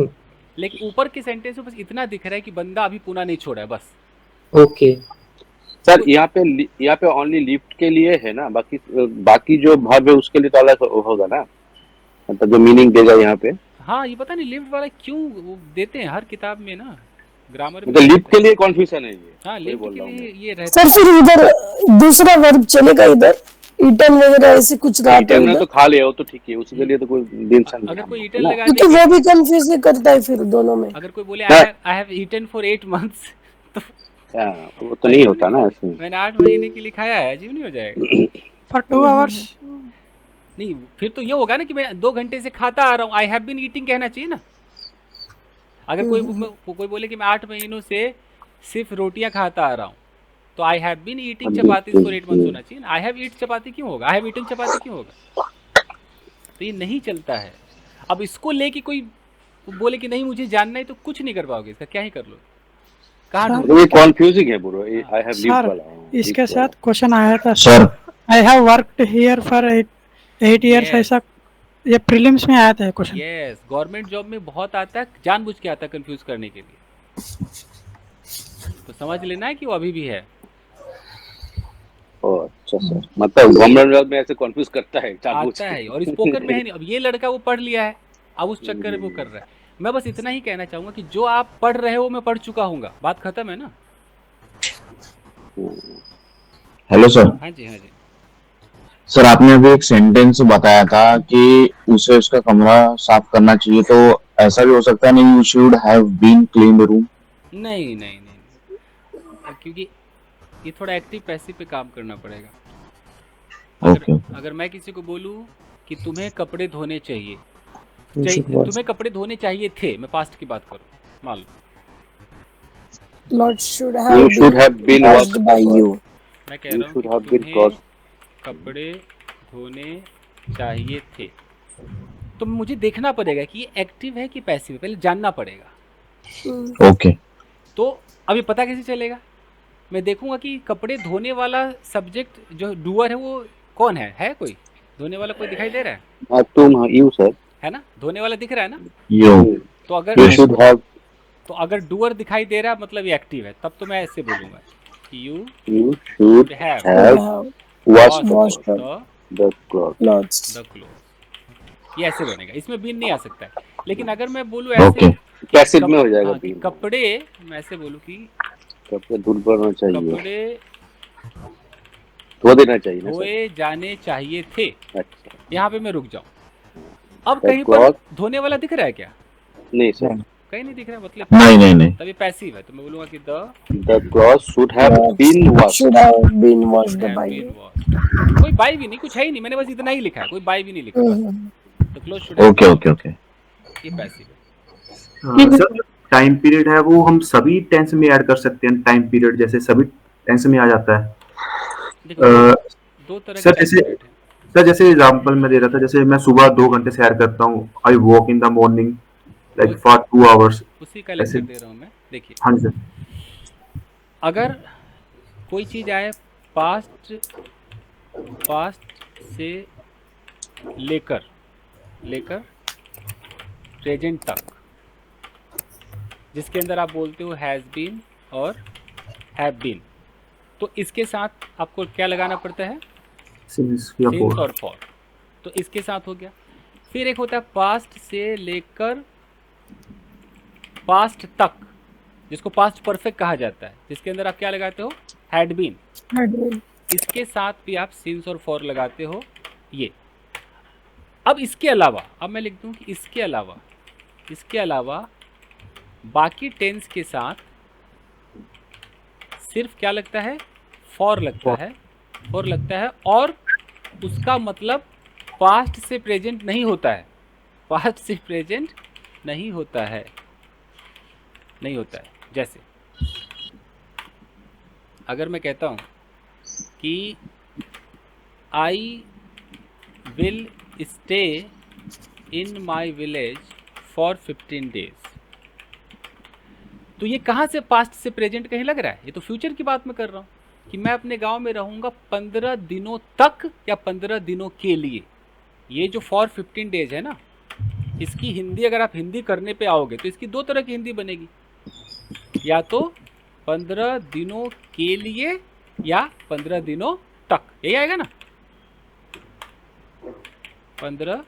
लेकिन ऊपर के सेंटेंस में बस इतना दिख रहा है कि बंदा अभी पुणे नहीं छोड़ा है, बस। ओके सर यहाँ पे ओनली लिफ्ट के लिए है ना, बाकी जो भाग है उसके लिए तो अलग होगा ना, मतलब जो मीनिंग देगा यहाँ पे। हाँ ये पता नहीं लिफ्ट वाला क्यों वो देते हैं हर किताब में ना, ग्रामर में। तो लिफ्ट के लिए कन्फ्यूजन है ये। हाँ लिफ्ट के लिए ये रहता है। सर फिर इधर दूसरा वर्ब चलेगा, इधर ईटन वगैरह ऐसे कुछ रहा था उधर। तो खा लिया हो तो ठीक है, उसके लिए तो कोई टेंशन नहीं। अगर कोई ईटन लगा दे, वो भी कंफ्यूज करता है फिर दोनों में। अगर कोई बोले I have eaten for 8 months तो वो तो नहीं होता ना ऐसे। मैंने 8 महीने के लिए खाया है, अजीब नहीं हो जाएगा? फॉर 2 आवर्स नहीं, फिर तो ये होगा ना कि मैं 2 घंटे से खाता आ रहा हूँ। आई हैव बीन ईटिंग कहना चाहिए ना। अगर कोई बोले कि मैं 8 महीनों से सिर्फ रोटियां खाता आ रहा हूँ, तो I have been eating chapati for 8 months होना चाहिए ना। आई हैव ईट चपाती क्यों होगा? आई हैव ईटन चपाती क्यों होगा? तो ये नहीं चलता है। अब इसको लेके कोई बोले कि नहीं मुझे जानना है, तो कुछ नहीं कर पाओगे, इसका क्या ही कर लो। ये कंफ्यूजिंग है ब्रो। आई हैव लिव्ड वाला इसके साथ क्वेश्चन आया था sir, I have worked here for 8 years, ऐसा ये प्रीलिम्स में आया था क्वेश्चन। यस, गवर्नमेंट जॉब में बहुत आता है, जानबूझ के आता है कंफ्यूज करने के लिए। तो समझ लेना है कि वो अभी भी है। ओह अच्छा सर, मतलब गवर्नमेंट जॉब में ऐसे कंफ्यूज करता है, आता है। और स्पोकन में है नहीं। अब ये लड़का वो पढ़ लिया है, अब उस चक्कर में वो कर रहा है। मैं बस इतना ही कहना चाहूंगा कि जो आप पढ़ रहे हो मैं पढ़ चुका हूँगा, बात खत्म है ना। Hello sir. हाँ जी हाँ जी सर, आपने अभी एक सेंटेंस बताया था कि उसे उसका कमरा साफ करना चाहिए, तो ऐसा भी हो सकता है नहीं, you should have been clean room? नहीं नहीं नहीं, क्योंकि ये थोड़ा एक्टिव पैसिव पे काम करना पड़ेगा। अगर मैं किसी को बोलूँ कि तुम्हें कपड़े धोने चाहिए, तुम्हें कपड़े धोने चाहिए थे, मैं पास्ट की बात करूँ मान लो, Clothes should You have should been have been washed washed by by you. मैं कह You रहा हूँ should कि have been तुम्हें washed. कपड़े धोने चाहिए थे। तो मुझे देखना पड़ेगा कि ये एक्टिव है कि पैसिव है, पहले जानना पड़ेगा। ओके तो अभी पता कैसे चलेगा? मैं देखूंगा कि कपड़े धोने वाला सब्जेक्ट जो डूअर है वो कौन है कोई धोने वाला कोई दिखाई दे रहा है? तुम यू सर है ना, धोने वाला दिख रहा है ना। यू तो अगर You should have. तो अगर डूअर दिखाई दे रहा है मतलब ये एक्टिव है, तब तो मैं ऐसे बोलूंगा कि you You should have have Have washed washed the cloth. clothes. The cloth. ये ऐसे बनेगा, इसमें बीन नहीं आ सकता है। लेकिन अगर मैं बोलूँ ऐसे ओके पैसिव में हो जाएगा हाँ, कि बीन। कपड़े, मैं ऐसे बोलूँ कि कपड़े धुल पड़ना चाहिए, कपड़े धो देना चाहिए ना सर। धोए जाने चाहिए थे। अच्छा यहाँ पे मैं रुक जाऊँ। अब The कहीं पर cloth- धोने वाला दिख रहा है क्या? नहीं सर, कहीं नहीं दिख रहा है, मतलब नहीं तभी पैसिव है। तो मैं बोलूँगा कि the the cloth should have been washed. Should have been washed have by been you. washed। कोई बाई भी नहीं, कुछ है ही नहीं, मैंने बस इतना ही लिखा है, कोई बाई भी नहीं लिखा। The cloth should okay okay okay ये पैसिव है। सर टाइम पीरियड है वो हम सभी टेंस में ऐड कर सकते हैं। टाइम पीरियड जैसे सभी टेंस में आ जाता है। देखो दो तरह सर के जैसे period हैं। सर जैसे एग्जांपल मैं दे रहा था, जैसे मैं सुबह 2 घंटे सैर करता हूँ। I walk in the morning like for 2 hours. उसी का लेक्चर ऐसे दे रहा हूँ मैं। देखिए हाँ जी सर। अगर कोई चीज आए पास्ट से लेकर प्रेजेंट तक, जिसके अंदर आप बोलते हो हैज बीन और हैव बीन, तो इसके साथ आपको क्या लगाना पड़ता है? सिंस या सिंस फॉर। और फॉर। तो इसके साथ हो गया। फिर एक होता है पास्ट से लेकर पास्ट तक, जिसको पास्ट परफेक्ट कहा जाता है, जिसके अंदर आप क्या लगाते हो? Had been. Had been. इसके साथ भी आप सिंस और फॉर लगाते हो ये। अब इसके अलावा, अब मैं लिख दूं कि इसके अलावा बाकी टेंस के साथ सिर्फ क्या लगता है? फॉर लगता है और उसका मतलब पास्ट से प्रेजेंट नहीं होता है। जैसे अगर मैं कहता हूँ कि I will stay in my village for 15 days, तो ये कहाँ से पास्ट से प्रेजेंट कहीं लग रहा है? ये तो फ्यूचर की बात मैं कर रहा हूँ कि मैं अपने गांव में रहूँगा 15 दिनों तक या 15 दिनों के लिए। ये जो फॉर 15 डेज है ना, इसकी हिंदी अगर आप हिंदी करने पे आओगे तो इसकी दो तरह की हिंदी बनेगी, या तो 15 दिनों के लिए या 15 दिनों तक, यही आएगा ना, 15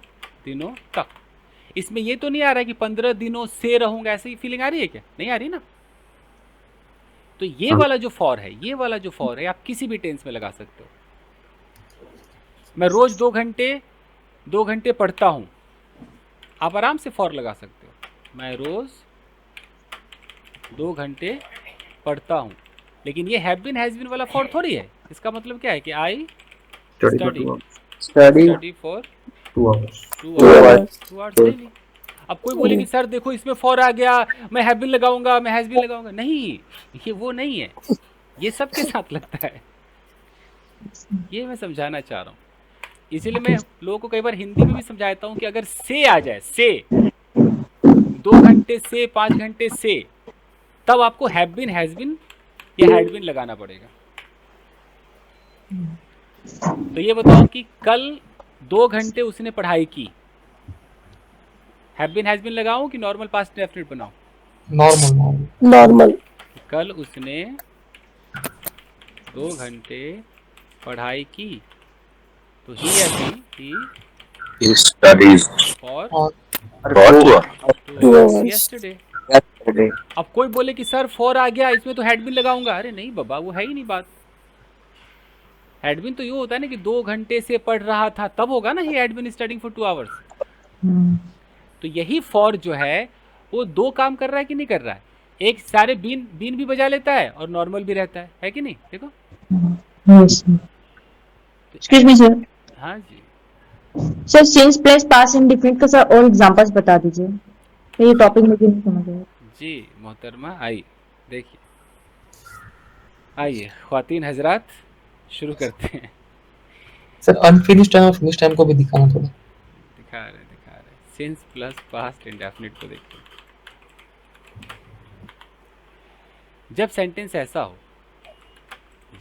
दिनों तक। इसमें ये तो नहीं आ रहा है कि 15 दिनों से रहूंगा, ऐसी फीलिंग आ रही है क्या? नहीं आ रही ना। तो ये वाला जो फॉर है आप किसी भी टेंस में लगा सकते हो। मैं रोज 2 घंटे पढ़ता हूं, आप आराम से फॉर लगा सकते हो। मैं रोज 2 घंटे पढ़ता हूं, लेकिन ये हैव बीन हैज बीन वाला फॉर थोड़ी है। इसका मतलब क्या है कि I study for 2 hours. 2 hours daily. अब कोई बोले कि सर देखो इसमें फॉर आ गया, मैं हैव बीन लगाऊंगा, मैं हैज बीन लगाऊंगा। नहीं, ये वो नहीं है, ये सबके साथ लगता है। ये मैं समझाना चाह रहा हूँ। इसीलिए मैं लोगों को कई बार हिंदी में भी समझाता हूँ कि अगर से आ जाए, से 2 घंटे से 5 घंटे से, तब आपको हैव बीन हैज बीन या हैड बीन लगाना पड़ेगा। तो ये बताओ कि कल 2 घंटे उसने पढ़ाई की, हैव बीन हैज बीन लगाऊं कि नॉर्मल पास्ट डेफिनेट बनाऊं? Normal. कल उसने 2 घंटे पढ़ाई की, तो ही या he studies for Two hours. Yesterday. अब कोई बोले कि सर फॉर आ गया, इसमें तो हैड बीन लगाऊंगा। अरे नहीं बाबा, वो है ही नहीं बात। हैड बीन तो ये होता है ना कि 2 घंटे से पढ़ रहा था, तब होगा ना he had been studying for 2 hours. तो यही फॉर जो है वो 2 काम कर रहा है कि नहीं कर रहा है? एक सारे बीन भी बजा लेता है और नॉर्मल भी रहता है कि नहीं? देखो एक्सक्यूज मी सर। हाँ जी sir since plus past indefinite का सर और एग्जांपल्स बता दीजिए, तो ये टॉपिक मुझे नहीं समझ आया। जी मोहतरमा। आई देखिए आइए ख्वातीन हजरात, शुरू करते हैं। सर अनफिनिश्ड टाइम और फिनिश टाइम को भी दिखाना थोड़ा। दिखा रहे सिंस प्लस पास्ट इंडेफिनिट को देखते हैं। जब सेंटेंस ऐसा हो,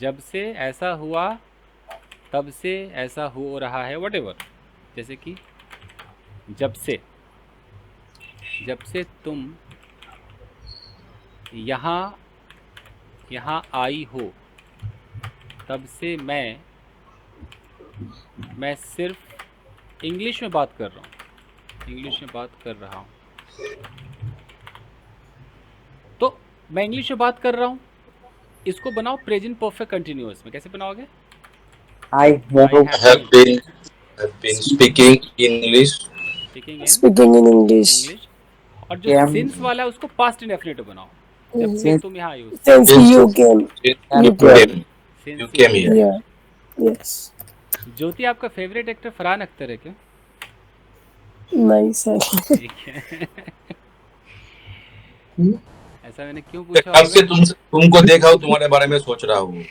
जब से ऐसा हुआ, तब से ऐसा हो रहा है, व्हाटएवर, जैसे कि जब से तुम यहाँ आई हो, तब से मैं सिर्फ इंग्लिश में बात कर रहा हूँ, तो मैं इंग्लिश में बात कर रहा हूँ, इसको बनाओ प्रेजेंट परफेक्ट कंटिन्यूअस में। कैसे बनाओगे? I have been speaking English. Speaking in English. और जो सिंस वाला है उसको पास्ट इंडेफिनिट बनाओ। जब से तुम यहाँ आई हो, Since you came. You came here. Yeah. Yes. ज्योति, आपका फेवरेट एक्टर फरहान अख्तर है क्या? नहीं सर। ठीक है। ऐसा मैंने क्यों पूछा कब से तुमको देखा हूँ, तुम्हारे बारे में सोच रहा हूँ।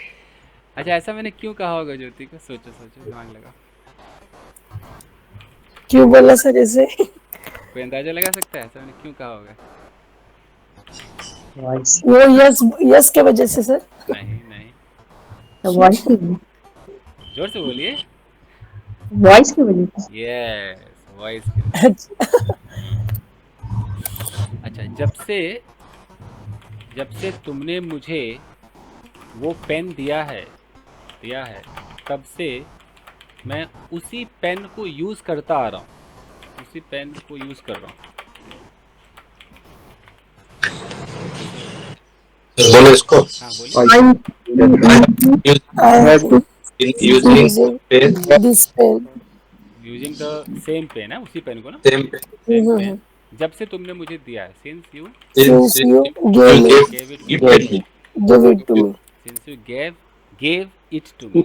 अच्छा, ऐसा मैंने क्यों कहा होगा ज्योति को? सोचो दिमाग लगा। क्यों बोला सर ऐसे? कोई अंदाजा लगा सकता है ऐसा मैंने क्यों कहा होगा? वो यस के वजह से सर। नहीं। जोर से बोलिए। वॉइस की वजह से। यस, वॉइस की वजह से। अच्छा, जब से तुमने मुझे वो पेन दिया है, तब से मैं उसी पेन को यूज करता आ रहा हूँ, बोलो इसको। हाँ बोलिए। यूजिंग द सेम पेन है, उसी पेन को ना। Same pen. जब से तुमने मुझे दिया है, since you gave it to me।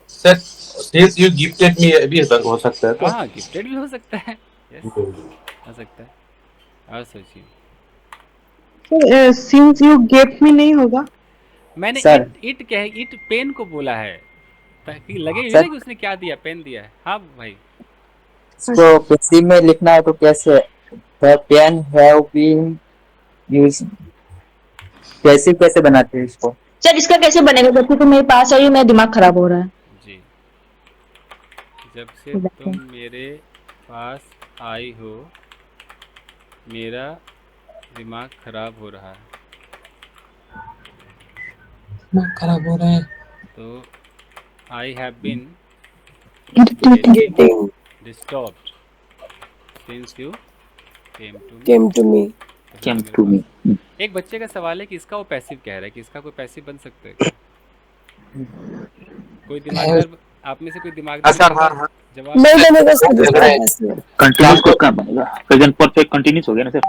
Sir since you gifted me भी हो सकता है। हाँ, गिफ्टेड भी हो सकता है। यस, हो सकता है। और सोचिए, सिंस यू गेव मी नहीं होगा। मैंने इट पेन को बोला है ताकि लगे कि उसने क्या दिया, पेन दिया है। हाँ भाई, इसको पैसिव में लिखना है तो कैसे? The pen have been used। Passive कैसे बनाते हैं इसको? सर इसका कैसे बनेगा जबकि तुम मेरे पास आई हो, मेरा दिमाग खराब हो रहा है। जी, जब से तुम मेरे पास आई हो, मेरा दिमाग खराब हो रहा है। तो I have been getting disturbed since you came to me। एक बच्चे का सवाल है कि इसका वो पैसिव कह रहा है कि इसका कोई पैसिव बन सकता है क्या? कोई दिमागदार आप में से कोई दिमागदार जवाब नहीं बनेगा सर, दूसरा पैसिव। कंटिन्यूस को क्या बनेगा? प्रेजेंट परफेक्ट कंटिन्यूस हो गया ना सर।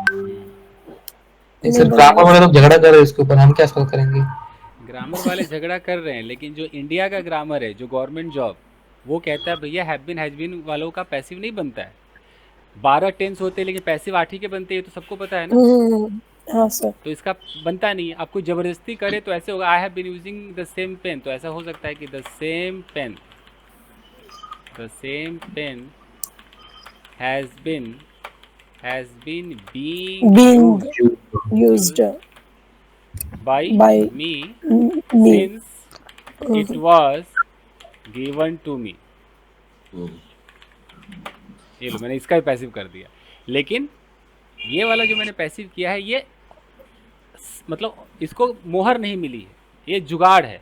सर ग्रामर वाले लोग झगड़ा कर रहे हैं इसके ऊपर, हम क्या सॉल्व करेंगे? ग्रामर वाले झगड़ा कर रहे हैं, लेकिन जो इंडिया का ग्रामर है, जो गवर्नमेंट जॉब, वो कहता है भैया हैव बीन वालों का पैसिव नहीं बनता है। 12 टेंस होते हैं लेकिन पैसिव 8 ही के बनते हैं, तो सबको पता है ना। हाँ सर। तो इसका बनता नहीं है। आप कोई जबरदस्ती करे तो ऐसे होगा, I have been using the same pen, तो ऐसा हो सकता है कि the same pen has been being used by me since it was given to me। ये लो, मैंने इसका भी पैसिव कर दिया। लेकिन ये वाला जो मैंने पैसिव किया है, ये मतलब इसको मोहर नहीं मिली है, ये जुगाड़ है।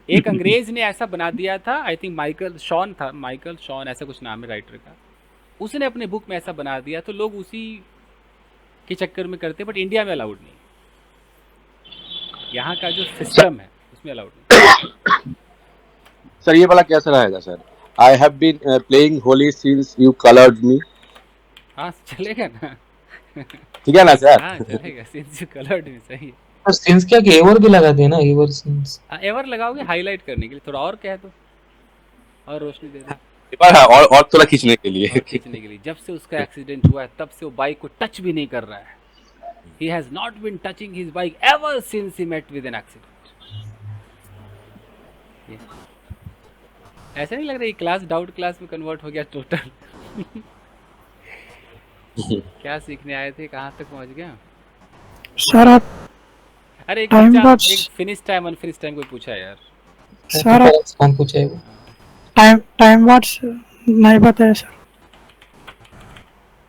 एक अंग्रेज ने ऐसा बना दिया था, आई थिंक माइकल शॉन ऐसा कुछ नाम है राइटर का, उसने अपने बुक में ऐसा बना दिया, तो लोग उसी के चक्कर में करते, बट इंडिया में अलाउड नहीं। यहाँ का जो सिस्टम है उसमें अलाउड नहीं। सर ये वाला कैसा रहेगा sir? I have been playing Holi since you coloured me. हाँ चलेगा ना। ठीक है ना सर? हाँ चलेगा, सिंस यू कलर्ड मी सही है। और सिंस क्या कि एवर भी लगा देना, एवर सिंस। एवर लगाओगे हाईलाइट करने के लिए, थोड़ा और कह दो और रोशनी दे दो। और थोड़ा खींचने के लिए। जब से उसका एक्सीडेंट हुआ है तब से वो बाइक को टच भी नहीं कर रहा है। He has not been touching his bike ever since he met with an accident. ऐसा नहीं लग रहा ये क्लास डाउट क्लास में कन्वर्ट हो गया टोटल? क्या सीखने आए थे, कहाँ तक पहुँच गया? सर आप अरे एक टाइम बच्चा बॉक्स एक फिनिश टाइम अनफिनिश टाइम कोई पूछा यार। सर आप कौन पूछेगा? टाइम बॉक्स नहीं बताया सर।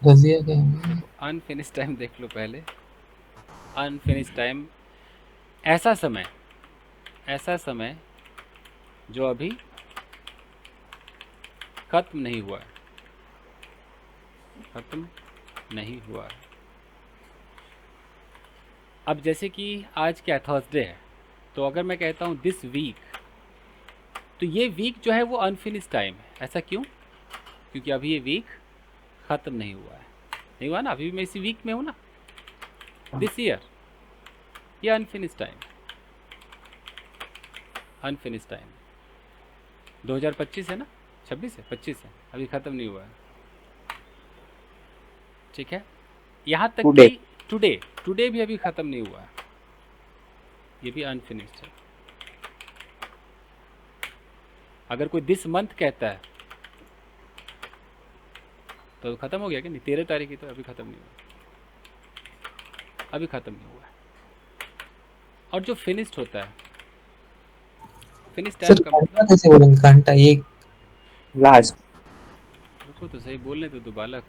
गजिया क्या? अनफिनिश टाइम देख लो पहले। अनफिनिश टाइम ऐसा समय जो अभी खत्म नहीं हुआ है, खत्म नहीं हुआ है। अब जैसे कि आज क्या थर्सडे है, तो अगर मैं कहता हूँ दिस वीक, तो ये वीक जो है वो अनफिनिश टाइम है। ऐसा क्यों? क्योंकि अभी ये वीक ख़त्म नहीं हुआ है। नहीं हुआ ना, अभी मैं इसी वीक में हूँ ना। दिस ईयर ये अनफिनिश टाइम, अनफिनिश टाइम 2025 है ना, 26 है, 25 है, अभी ख़त्म नहीं हुआ है। ठीक है, यहाँ तक Today. कि टुडे भी अभी ख़त्म नहीं हुआ है, ये भी अनफिनिश्ड है। अगर कोई दिस मंथ कहता है तो ख़त्म हो गया कि नहीं? 13 तारीख की तो अभी ख़त्म नहीं हुआ, अभी ख़त्म नहीं हुआ है। और जो फिनिश्ड होता है, फिनिश टाइम सर का घंटा मतलब, कैसे बोलेंगे? घंटा एक लास्ट रुको तो सही बोलने तो बालक।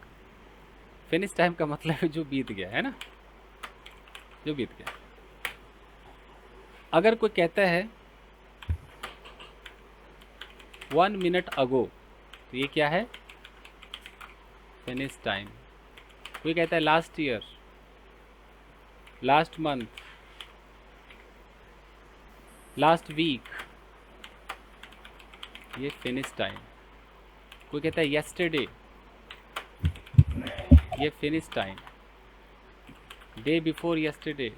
फिनिश टाइम का मतलब है जो बीत गया है ना, जो बीत गया। अगर कोई कहता है 1 मिनट अगो, तो ये क्या है? Finish time. कोई कहता है last year, last month, last week, ये फिनिश टाइम। कोई कहता है यस्टरडे, ये finish time. Day before yesterday,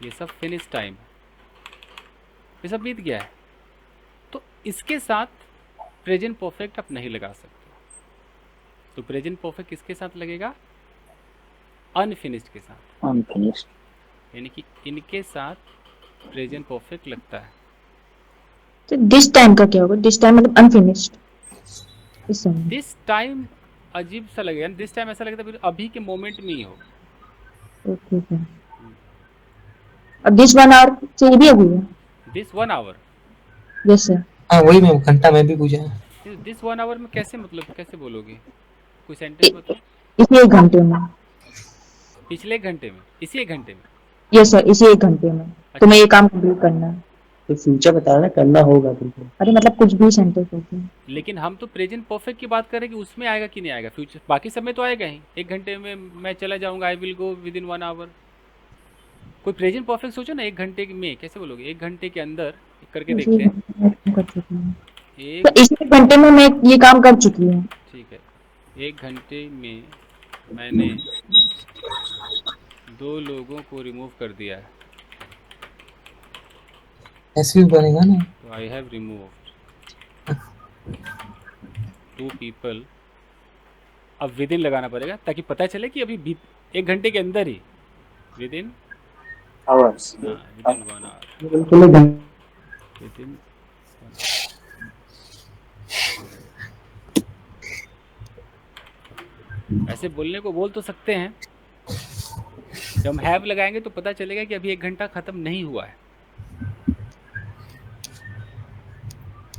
ये सब फिनिश टाइम, ये सब बीत गया है। तो इसके साथ प्रेजेंट परफेक्ट आप नहीं लगा सकते। तो प्रेजेंट परफेक्ट किसके साथ लगेगा? अनफिनिश्ड के साथ। अनफिनिश्ड, यानी कि इनके साथ प्रेजेंट परफेक्ट लगता है। तो दिस टाइम का क्या होगा? दिस टाइम मतलब अनफिनिश्ड। इस समय दिस टाइम अजीब सा लगेगा, दिस टाइम ऐसा लगता है फिर अभी के मोमेंट में ही हो। Okay sir. अब दिस 1 आवर से ये भी अभी है। This 1 hour, yes sir. हाँ वही मैं घंटा मैं भी पूछा है। दिस 1 आवर में कैसे, मतलब कैसे बोलोगे? कोई सेंटेंस बताओ। इसी 1 घंटे में। पिछले 1 घंटे में, इसी 1 घंटे में। यस सर, इसी 1 घंटे में तुम्हें ये काम कंप्लीट करना है। तो फ्यूचर बता रहा है, करना होगा तुमको। अरे मतलब कुछ भी सेंटेंस होते हैं। लेकिन हम तो प्रेजेंट परफेक्ट की बात कर रहे हैं कि उसमें आएगा कि नहीं आएगा फ्यूचर। बाकी सब में तो आएगा ही। 1 घंटे में मैं चला जाऊंगा, I will go within 1 hour. कोई प्रेजेंट परफेक्ट सोचो ना, 1 घंटे में कैसे बोलोगे? 1 घंटे के अंदर करके देखते हैं। कर चुकी हूँ। एक, तो इसी 1 घंटे में मैं ये काम कर चुकी हूँ। ठीक है, 1 घंटे में मैंने 2 लोगों को रिमूव कर दिया है। ऐसे भी बनेगा ना। तो आई हैव रिमूव्ड 2 पीपल। अब विद इन लगाना पड़ेगा ताकि पता चले कि अभी 1 घंटे के अंदर ही, within hours, within 1 hour, within. ऐसे बोलने को बोल तो सकते हैं, जब हम हैव लगाएंगे तो पता चलेगा कि अभी 1 घंटा खत्म नहीं हुआ है।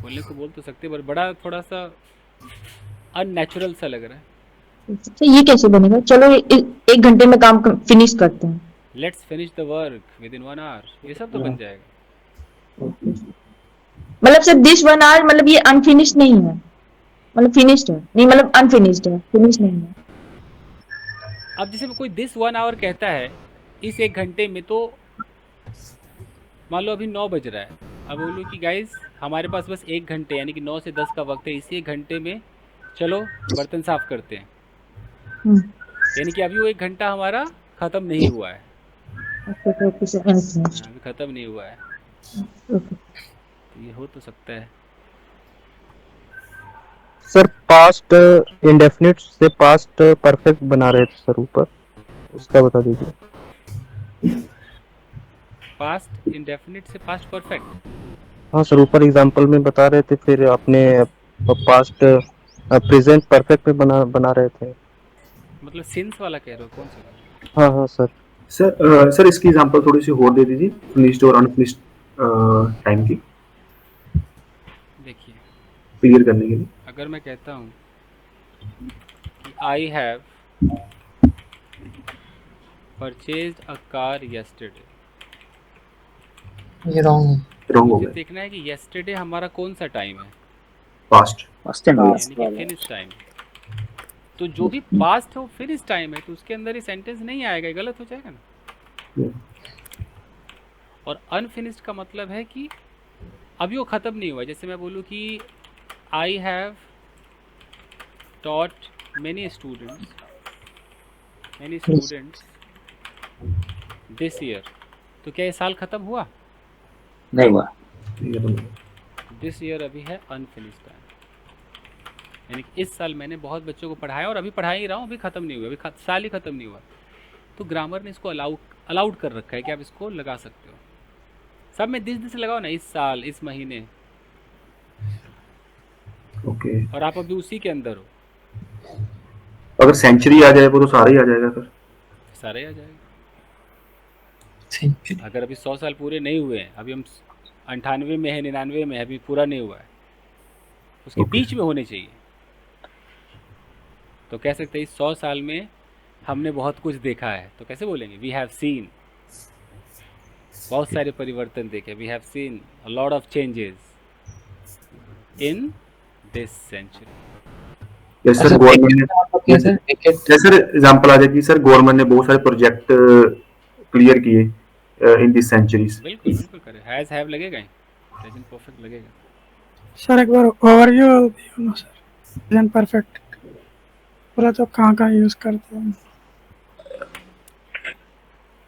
बोलने को बोल तो सकते हैं, पर बड़ा थोड़ा सा अननेचुरल सा लग रहा है। तो ये कैसे बनेगा? चलो 1 घंटे में काम फिनिश करते हैं। Let's finish the work within 1 hour, ये सब तो बन जाएगा। मतलब सिर्फ दिस 1 आवर मतलब ये अनफिनिश्ड नहीं है, मतलब फिनिश्ड है। नहीं मतलब अनफिनिश्ड है, फिनिश नहीं है। अब जैसे कोई दिस 1 आवर कहता है इस 1 घंटे में, तो मान लो अभी 9 बज रहा है। अब बोलो कि गाइस हमारे पास बस 1 घंटे यानी कि 9 से 10 का वक्त है, इसी 1 घंटे में चलो बर्तन साफ करते हैं। यानी कि अभी वो 1 घंटा हमारा ख़त्म नहीं हुआ है, अभी ख़त्म नहीं हुआ है। तो ये हो तो सकता है। सर पास्ट इंडेफिनिट से पास्ट परफेक्ट बना रहे थे सर ऊपर, उसका बता दीजिए। पास्ट इंडेफिनिट से पास्ट परफेक्ट। हाँ सर, ऊपर एग्जांपल में बता रहे थे, फिर अपने पास्ट प्रेजेंट परफेक्ट में बना रहे थे। मतलब सिंस वाला कह रहे हो, कौन सा वाला? हाँ हाँ सर। सर इसकी एग्जांपल थोड़ी सी और दे दीजिए, फिनिश्ड और अनफिनिश्ड टाइम की देखिए क्लियर करने के लिए। अगर मैं कहता हूँ कि I have purchased a car yesterday, ये रॉन्ग है। रॉन्ग हो मुझे गया। देखना है कि yesterday हमारा कौन सा टाइम है, पास्ट यानी कि फिनिश टाइम। तो जो भी पास्ट है वो फिनिश टाइम है, तो उसके अंदर ये सेंटेंस नहीं आएगा, गलत हो जाएगा ना। और अनफिनिश्ड का मतलब है कि अभी वो ख़त्म नहीं हुआ। जैसे मैं बोलूँ कि I have taught many students this year, तो क्या ये साल ख़त्म हुआ? नहीं हुआ। दिस ईयर अभी है अनफिनिश्ड टाइम, यानी कि इस साल मैंने बहुत बच्चों को पढ़ाया और अभी पढ़ा ही रहा हूँ, अभी ख़त्म नहीं हुआ, अभी साल ही ख़त्म नहीं हुआ। तो ग्रामर ने इसको अलाउड कर रखा है कि आप इसको लगा सकते हो। सब में दिस लगाओ ना, इस साल, इस महीने, ओके। और आप अभी उसी के अंदर हो। अगर सेंचुरी आ जाए वो तो सारा ही आ जाएगा सर। सारे आ जाएगा। अगर अभी 100 साल पूरे नहीं हुए हैं, अभी हम 98 में है, 99 में है, अभी पूरा नहीं हुआ है, उसके बीच में होने चाहिए, तो कह सकते हैं इस 100 साल में हमने बहुत कुछ देखा है। तो कैसे बोलेंगे? वी हैव सीन, बहुत सारे परिवर्तन देखे। We have seen a lot of changes in this century. जैसे सर गवर्नमेंट ने, जैसे एग्जांपल आ जाए कि सर गवर्नमेंट ने बहुत सारे प्रोजेक्ट क्लियर किए इन दिस सेंचुरीज। बिल्कुल बिल्कुल करें, हैज हैव लगेगा ही, प्रेजेंट परफेक्ट लगेगा। सर एक बार ओवरव्यू दियो ना सर, प्रेजेंट परफेक्ट पूरा तो कहाँ यूज करते हैं।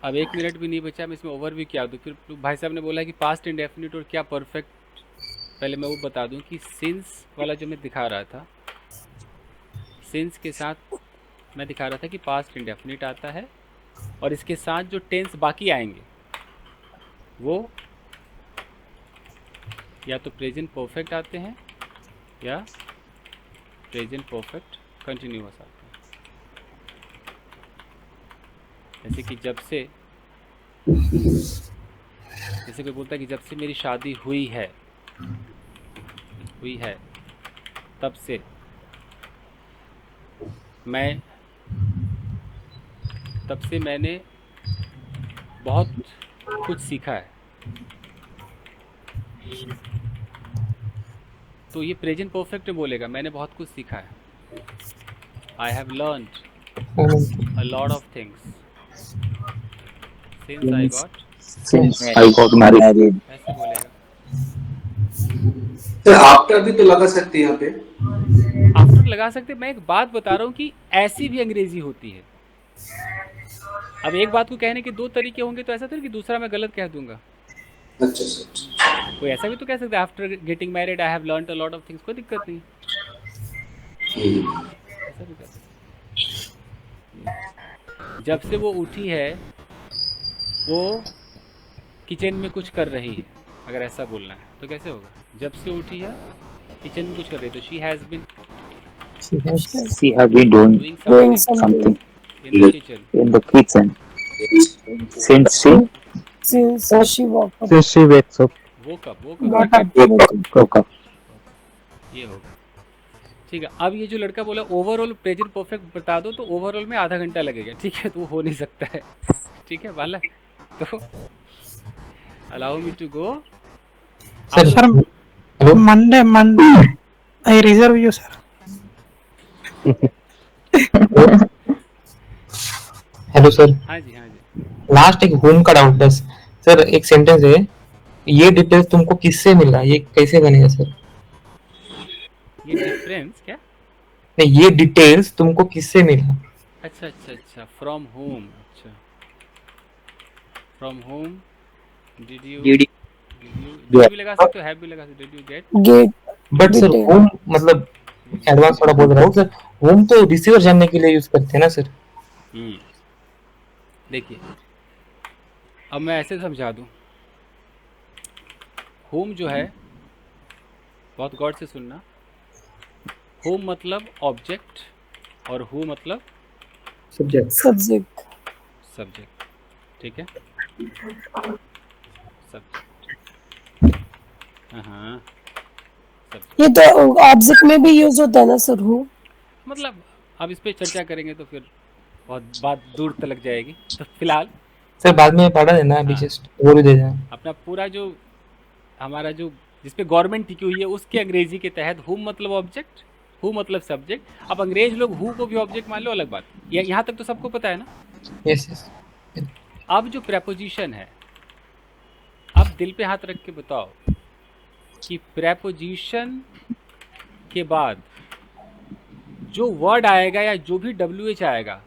अब 1 मिनट भी नहीं बचा, मैं इसमें ओवरव्यू क्या दूँ? फिर भाई साहब ने बोला कि पास्ट इंडेफिनिट और क्या परफेक्ट। पहले मैं वो बता दूं कि सिंस वाला जो मैं दिखा रहा था, सिंस के साथ मैं दिखा रहा था कि पास्ट इंडेफिनिट आता है, और इसके साथ जो टेंस बाकी आएंगे वो या तो प्रेजेंट परफेक्ट आते हैं या प्रेजेंट परफेक्ट कंटिन्यूअस आते हैं। जैसे कि जब से, जैसे कोई बोलता है कि जब से मेरी शादी हुई है तब से मैंने बहुत कुछ सीखा है। तो ये प्रेजेंट परफेक्ट में बोलेगा मैंने बहुत कुछ सीखा है। I have learned a lot of things since I got married, ऐसे बोलेगा। तो आफ्टर भी तो लगा सकते हैं यहाँ पे, आफ्टर लगा सकते। मैं एक बात बता रहा हूँ कि ऐसी भी अंग्रेजी होती है। अब एक बात को कहने के 2 तरीके होंगे, तो ऐसा तो कि दूसरा मैं गलत कह दूंगा। अच्छा सर, कोई ऐसा भी तो कह सकता है after getting married I have learned a lot of things, कोई दिक्कत नहीं। ऐसा भी कर सकते। जब से वो उठी है वो किचन में कुछ कर रही है, अगर ऐसा बोलना है तो कैसे होगा? जब से उठी है किचन में कुछ कर रही है, तो she has been doing something in the kitchen. in the kitchen since she woke up. Since she wakes up. woke up woke up. ये होगा। ठीक है। अब ये जो लड़का बोला ओवरऑल प्रेजेंट परफेक्ट बता दो, तो ओवरऑल में आधा घंटा लगेगा। ठीक है, तो वो हो नहीं सकता है। ठीक है बालक, तो allow me to go. Sir Monday I reserve you sir. Hello sir. हाँ जी हाँ जी। लास्ट एक होम का डाउट बस सर, एक सेंटेंस है, ये डिटेल्स तुमको किससे मिला, ये कैसे बनेगा सर? ये डिफरेंस क्या? नहीं, ये डिटेल्स तुमको किससे मिला? अच्छा अच्छा अच्छा, फ्रॉम होम। अच्छा, फ्रॉम होम डिड यू भी लगा सकते हो, हैव भी लगा सकते हो। Did you get but sir home मतलब एडवांस थोड़ा बोल रहा हूँ सर। होम तो रिसीवर जानने के लिए यूज करते हैं ना सर। देखिए अब मैं ऐसे समझा दूं, होम जो है, बहुत गौर से सुनना, होम मतलब ऑब्जेक्ट और हु मतलब सब्जेक्ट। सब्जेक्ट, ठीक है, सब्जेक्ट। हाँ ये तो ऑब्जेक्ट में भी यूज होता है ना सर हु? मतलब अब इस पे चर्चा करेंगे तो फिर बहुत बात दूर तक जाएगी, तो फिलहाल सर बाद में पढ़ा देना, अभी जस्ट वो भी दे देना। अपना पूरा जो हमारा जो जिस पे गवर्नमेंट टिकी हुई है उसके अंग्रेजी के तहत हुम मतलब ऑब्जेक्ट, हु मतलब सब्जेक्ट। अब अंग्रेज लोग हु को भी ऑब्जेक्ट मान लो, अलग बात, यहाँ तक तो सबको पता है ना। Yes yes. अब जो प्रेपोजिशन है, अब दिल पे हाथ रख के बताओ कि प्रेपोजिशन के बाद जो वर्ड आएगा या जो भी WH आएगा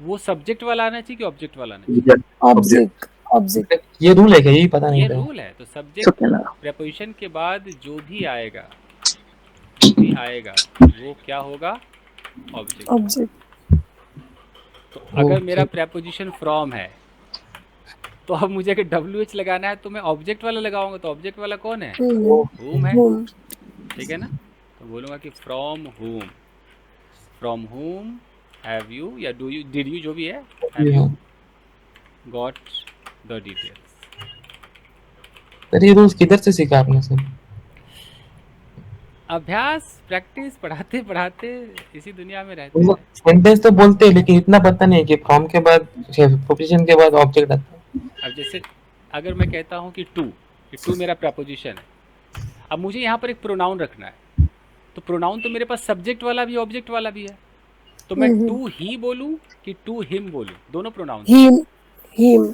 वो सब्जेक्ट वाला आना चाहिए कि ऑब्जेक्ट वाला आना चाहिए? ऑब्जेक्ट। ये रूल है क्या? यही पता नहीं ये था। रूल है। तो सब्जेक्ट प्रेपोजिशन के बाद जो भी आएगा वो क्या होगा? ऑब्जेक्ट। तो अगर मेरा प्रेपोजिशन फ्रॉम है तो अब मुझे अगर WH लगाना है तो मैं ऑब्जेक्ट वाला लगाऊंगा, तो ऑब्जेक्ट वाला कौन है? होम है, ठीक है ना। तो बोलूँगा कि फ्रॉम होम हैव यू या डू यू डिड यू जो भी है, have you got the details. Sir ये रूल्स किधर से सीखा आपने सर? अभ्यास, प्रैक्टिस, पढ़ाते पढ़ाते इसी दुनिया में रहते हैं। सेंटेंस तो बोलते हैं लेकिन इतना पता नहीं है कि फ्रॉम के बाद प्रोपोजिशन के बाद ऑब्जेक्ट आता है। अब जैसे अगर मैं कहता हूँ कि टू मेरा प्रेपोजिशन है, अब मुझे यहाँ पर एक प्रोनाउन रखना है, तो प्रोनाउन तो मेरे पास सब्जेक्ट वाला भी ऑब्जेक्ट वाला भी है, तो मैं टू ही बोलूँ कि टू हिम बोलूँ? दोनों प्रोनाउन। हिम।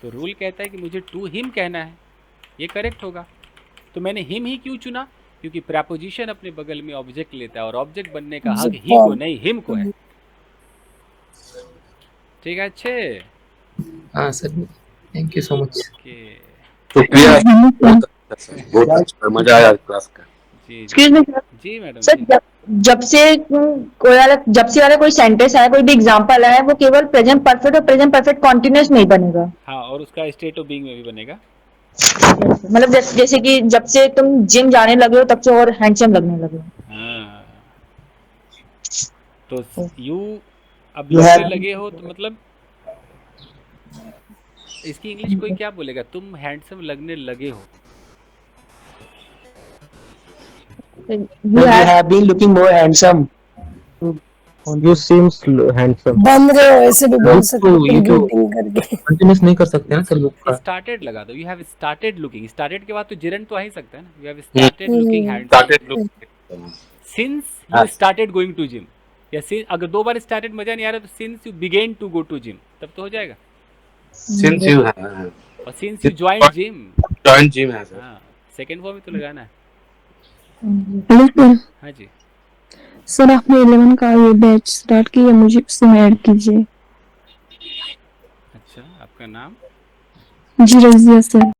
तो रूल कहता है कि मुझे टू हिम कहना है, ये करेक्ट होगा। तो मैंने हिम ही क्यों चुना? क्योंकि प्रेपोजिशन अपने बगल में ऑब्जेक्ट लेता है और ऑब्जेक्ट बनने का हक ही को नहीं हिम को है। ठीक है, अच्छे। हाँ sir, thank you so much. शुक्रिया, बहुत अच्छा, मजा आया क्लास का। जी मैडम। सर जब से वाला कोई सेंटेंस आया, कोई भी एग्जांपल आया, वो केवल प्रेजेंट परफेक्ट और प्रेजेंट परफेक्ट कॉन्टिन्यूअस नहीं बनेगा। हाँ, और उसका स्टेट ऑफ बीइंग में भी बनेगा। मतलब जैसे कि जब से तुम जिम जाने लगे हो तब से और हैंडसम लगने लगे हो। हाँ, तो यू अब लगने लगे हो, तो मतलब इसकी इंग्लिश कोई क्या बोलेगा? तुम हैंडसम लगने लगे हो। You have been looking more handsome. You seems handsome. बन रहे हो, ऐसे भी बोल सकते हो ये तो ग्रीटिंग करके। कंटिन्यूस नहीं कर सकते ना सर लुक का। स्टार्टेड लगा दो। You have started looking. Started के बाद तो जिरन तो आ ही सकता है ना। You have started looking handsome. Started look since you started going to gym, या सिंस, अगर दो बार स्टार्टेड मजा नहीं आ रहा तो since you began to go to gym, तब तो हो जाएगा। सिंस यू और सिंस यू जॉइंड जिम है सर। हाँ, सेकंड फॉर्म में तो लगाना है। Hello sir. हाँ जी सर आपने 11 का ये बैच स्टार्ट किया, मुझे उसमें ऐड कीजिए। अच्छा, आपका नाम? जी रजिया सर।